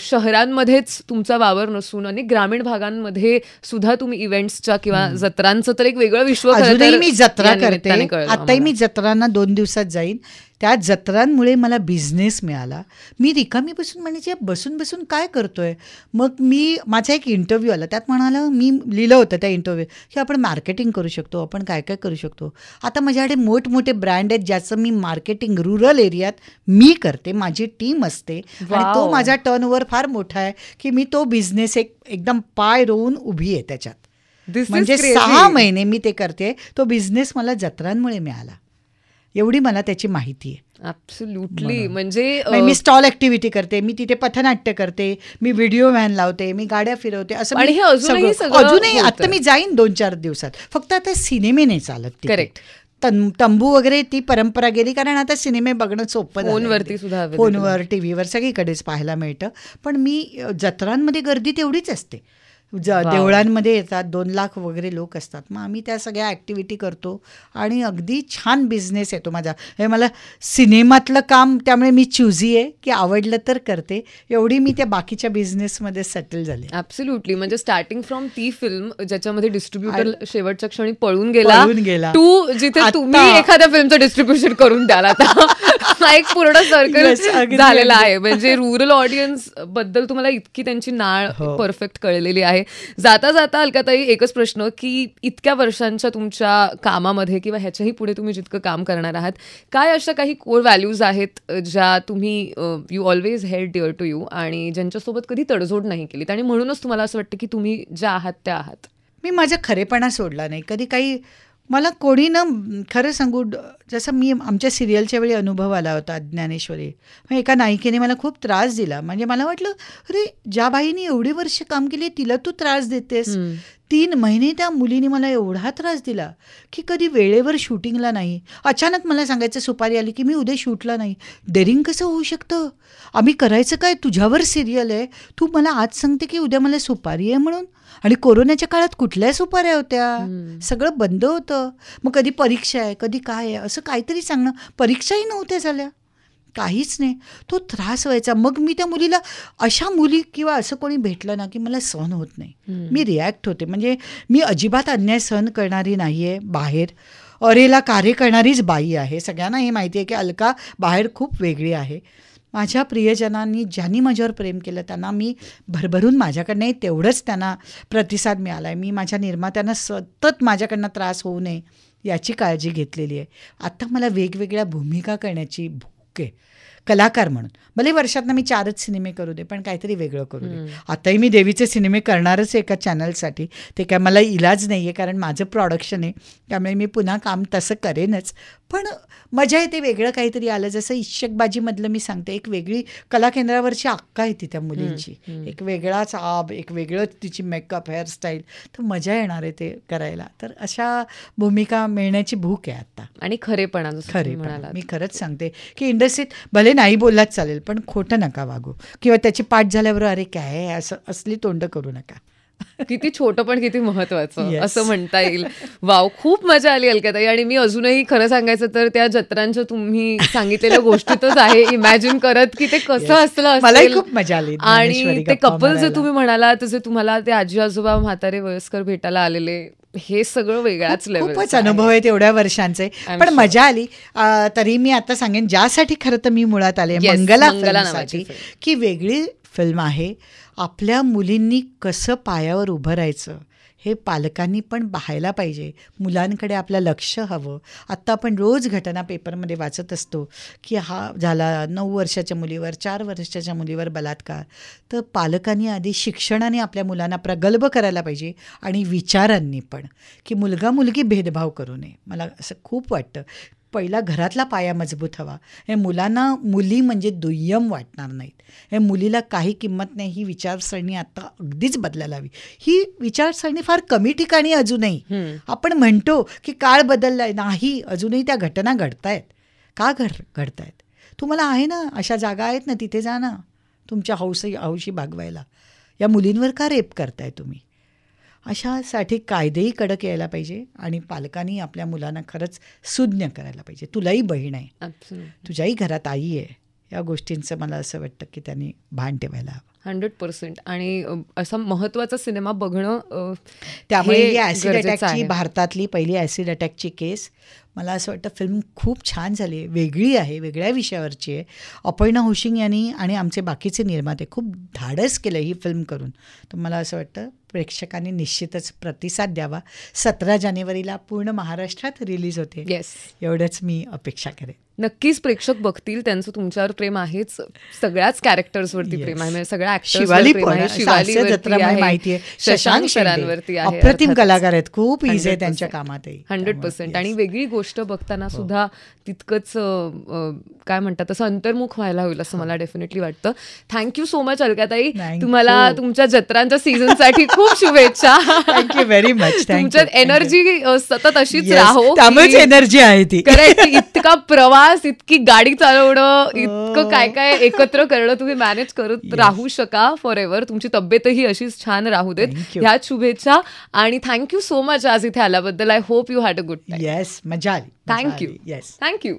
शहरांमध्येच तुमचा वावर नसून अनेक ग्रामीण भागांमध्ये सुद्धा तुम्ही इव्हेंट्सच्या किंवा जत्रांचं तर एक वेगळं विश्व. अजूनही मी जत्रा करते. आताही मी जत्रांना 2 दिवसात जाईन. त्या जत्रांमुळे मला बिझनेस मिळाला. मी रिकामी बसून म्हणायची बसून बसून काय करतोय. मग माझा एक इंटरव्ह्यू आला, त्यात म्हणाला, मी लिहिलं होतं त्या इंटरव्ह्यू की आपण मार्केटिंग करू शकतो, आपण काय काय करू शकतो. आता माझ्याकडे मोठमोठे ब्रँड आहेत ज्याचं मी मार्केटिंग रूरल एरियात मी करते, माझी टीम असते आणि तो माझा टर्नओव्हर फार मोठा आहे की मी तो बिझनेस एकदम पाय रोवून उभी आहे त्याच्यात. म्हणजे 6 महिने मी ते करते. तो बिझनेस मला जत्रांमुळे मिळाला, एवढी मला त्याची माहिती आहे. ॲब्सोल्युटली. म्हणजे मी स्टॉल ऍक्टिव्हिटी करते, मी तिथे पथनाट्य करते, मी व्हिडिओ व्हॅन लावते, मी गाड्या फिरवते. असं अजूनही आता मी जाईन 2-4 दिवसात. फक्त आता सिनेमे नाही चालत. करेक्ट. तंबू वगैरे ती परंपरा गेली, कारण आता सिनेमे बघणं सोपं झालं. फोनवरती सुद्धा, फोनवर, टीव्हीवर सगळीकडेच पाहायला मिळतं. पण मी जत्रांमध्ये गर्दी तेवढीच असते. देवळांमध्ये येतात 2 लाख वगैरे लोक असतात. मग आम्ही त्या सगळ्या ॲक्टिव्हिटी करतो आणि अगदी छान बिझनेस येतो माझा. हे मला सिनेमातलं काम, त्यामुळे मी चुझी आहे की आवडलं तर करते, एवढी मी त्या बाकीच्या बिझनेसमध्ये सेटल झाले. ॲब्सोल्युटली. म्हणजे स्टार्टिंग फ्रॉम ती फिल्म ज्याच्यामध्ये डिस्ट्रीब्युटर शेवटच्या क्षणी पळून गेला, टू जिथे तुम्ही एखाद्या फिल्मचं डिस्ट्रीब्युशन करून द्याल, आता एक पूर्ण सर्कल झालेला आहे. म्हणजे रुरल ऑडियन्स बद्दल तुम्हाला इतकी त्यांची नाळ परफेक्ट कळलेली आहे. जाता जाता अलकाताई, एकच प्रश्न की इतक्या वर्षांच्या तुमच्या कामामध्ये किंवा ह्याच्याही पुढे तुम्ही जितकं काम करणार आहात, काय अशा काही कोर व्हॅल्यूज आहेत ज्या तुम्ही you always held dear to you आणि ज्यांच्यासोबत कधी तडजोड नाही केलीत आणि म्हणूनच तुम्हाला असं वाटतं की तुम्ही ज्या आहात त्या आहात? मी माझा खरेपणा सोडला नाही कधी. काही मला कोणी खरं सांगू, जसं आमच्या सिरियलच्या वेळी अनुभव आला होता ज्ञानेश्वरी. मग एका नायिकेने मला खूप त्रास दिला. म्हणजे मला वाटलं, अरे ज्या बाईने एवढी वर्ष काम केली तिला तू त्रास देतेस. 3 महिने त्या मुलीने मला एवढा त्रास दिला की कधी वेळेवर शूटिंगला नाही. अचानक मला सांगायचं सुपारी आली की मी उद्या शूटला नाही. डेअरिंग कसं होऊ शकतं? आम्ही करायचं काय? तुझ्यावर सिरियल आहे, तू मला आज सांगते की उद्या मला सुपारी आहे म्हणून. आणि कोरोनाच्या काळात कुठल्या सुपाऱ्या होत्या, सगळं बंद होतं. मग कधी परीक्षा आहे, कधी काय आहे, असं काहीतरी सांगणं. परीक्षाही नव्हत्या झाल्या, काहीच नाही. तो त्रास व्हायचा. मग मी त्या मुलीला, अशा मुली किंवा असं कोणी भेटलं ना की मला सहन होत नाही, मी रिॲक्ट होते. म्हणजे मी अजिबात अन्याय सहन करणारी नाही आहे. बाहेर अरेला कार्य करणारीच बाई आहे. सगळ्यांना हे माहिती आहे की अलका बाहेर खूप वेगळी आहे. माझ्या प्रियजनांनी ज्यांनी माझ्यावर प्रेम केलं त्यांना मी भरभरून, माझ्याकडनंही तेवढंच त्यांना प्रतिसाद मिळाला आहे. मी माझ्या निर्मात्यांना सतत माझ्याकडनं त्रास होऊ नये याची काळजी घेतलेली आहे. आता मला वेगवेगळ्या भूमिका करण्याची भूक आहे कलाकार म्हणून. भले वर्षातनं मी 4च सिनेमे करू दे, पण काहीतरी वेगळं करू दे. आताही मी देवीचे सिनेमे करणारच एका चॅनलसाठी. ते काय मला इलाज नाही आहे, कारण माझं प्रोडक्शन आहे, त्यामुळे मी पुन्हा काम तसं करेनच. पण मजा येते वेगळं काहीतरी आलं. जसं इश्शकबाजीमधलं मी सांगते, एक वेगळी कला केंद्रावरची अक्का येते त्या मुलींची, एक वेगळाच आब, एक वेगळंच तिची मेकअप, हेअरस्टाईल. तर मजा येणार आहे ते करायला. तर अशा भूमिका मिळण्याची भूक आहे आता. आणि खरेपणा, मी खरंच सांगते की इंडस्ट्रीत भले नाही बोललाच चालेल, पण खोटं नका वागू किंवा त्याची पाठ झाल्यावर अरे काय असं असली तोंड करू नका. किती छोटं पण किती महत्वाचं Yes. असं म्हणता येईल. वाव, खूप मजा आली अलकाताई. आणि मी अजूनही खरं सांगायचं तर त्या जत्रांच्या तुम्ही सांगितलेल्या गोष्टीतच आहे इमॅजिन करत की ते कसं असलं मलाही असेल. खूप मजा आली आणि ज्ञानेश्वरी ते गप्पा कपल जे मारायला. तुम्ही म्हणालात तसे तुम्हाला ते आजी आजोबा म्हातारे वयस्कर भेटायला आलेले, हे सगळं वेगळ्याच लेवल. खूपच अनुभव आहेत एवढ्या वर्षांचे. I'm पण sure. मजा आली. तरी मी आता सांगेन ज्यासाठी खरं तर मी मुळात आले, Yes, मंगला मंगला फिल्मसाठी, नावाची film. की वेगळी फिल्म आहे. आपल्या मुलींनी कसं पायावर उभं राहायचं हे पालकांनी पण पाहायला पाहिजे. मुलांकडे आपलं लक्ष हवं. आत्ता आपण रोज घटना पेपरमध्ये वाचत असतो की हा झाला 9 वर्षाच्या मुलीवर, 4 वर्षाच्या मुलीवर बलात्कार. तर पालकांनी आधी शिक्षणाने आपल्या मुलांना प्रगल्भ करायला पाहिजे आणि विचारांनी पण, की मुलगा मुलगी भेदभाव करू नये. मला असं खूप वाटतं. पहिला घरातला पाया मजबूत हवा. हे मुलांना मुली म्हणजे दुय्यम वाटणार नाहीत. हे मुलीला काही किंमत नाही ही विचारसरणी आता अगदीच बदलायला हवी. ही विचारसरणी फार कमी ठिकाणी अजूनही आपण म्हणतो की काळ बदललाय, नाही, अजूनही त्या घटना घडतायत. का घडतायत? तुम्हाला आहे ना अशा जागा आहेत ना, तिथे जा ना तुमच्या हौशी भागवायला. या मुलींवर का रेप करताय तुम्ही? अशासाठी कायदेही कडक यायला पाहिजे आणि पालकांनी आपल्या मुलांना खरंच सुज्ञ करायला पाहिजे. तुलाही बहीण आहे, Absolutely. तुझ्याही घरात आई आहे. या गोष्टींचं मला असं वाटतं की त्यांनी भान ठेवायला हवं. 100%. आणि असा महत्वाचा सिनेमा बघणं त्यामुळे हे ही ॲसिड गरजेचं अटॅकची आहे. भारतातली पहिली ॲसिड अटॅकची केस, मला असं वाटतं फिल्म खूप छान झाली आहे, वेगळी आहे, वेगळ्या विषयावरची आहे. अपर्णा होशिंग यांनी आणि आमचे बाकीचे निर्माते खूप धाडस केलं ही फिल्म करून. तर मला असं वाटतं प्रेक्षकांनी निश्चितच प्रतिसाद द्यावा. 17 जानेवारीला पूर्ण महाराष्ट्रात रिलीज होते. येस, एवढंच मी अपेक्षा करेन. नक्कीच प्रेक्षक बघतील. त्यांचं तुमच्यावर प्रेम आहेच, सगळ्याच कॅरेक्टर्सवरती प्रेम आहे, म्हणजे सगळ्या शिवाली ऍक्टर्स पण हास्य जत्रामध्ये माहिती आहे. शशांक सरांवरती आहे. अप्रतिम अर्थातच. कलाकार आहेत, खूप इझी आहे 100%. त्यांच्या कामातही. 100%. आणि वेगळी गोष्ट बघताना सुद्धा तितकंच काय म्हणतात तसं अंतर्मुख व्हायला होईल असं मला डेफिनेटली वाटतं. थँक्यू सो मच अलकाताई. Thank तुम्हाला you. तुमच्या जत्रांच्या सीझनसाठी खूप शुभेच्छा. Thank you very much. तुमच्यात एनर्जी सतत अशीच Yes, राहो. त्यामुळेच एनर्जी आहे ती. करेक्ट. इतका प्रवास, इतकी गाडी चालवणं, इतकं काय काय एकत्र करणं तुम्ही मॅनेज करत राहू शका फॉर एव्हर. तुमची तब्येतही अशीच छान राहू देत. Thank you. ह्याच शुभेच्छा आणि थँक्यू सो मच आज इथे आल्याबद्दल. I hope you had a good time. Yes, मजा आली. थँक्यू. येस. थँक्यू.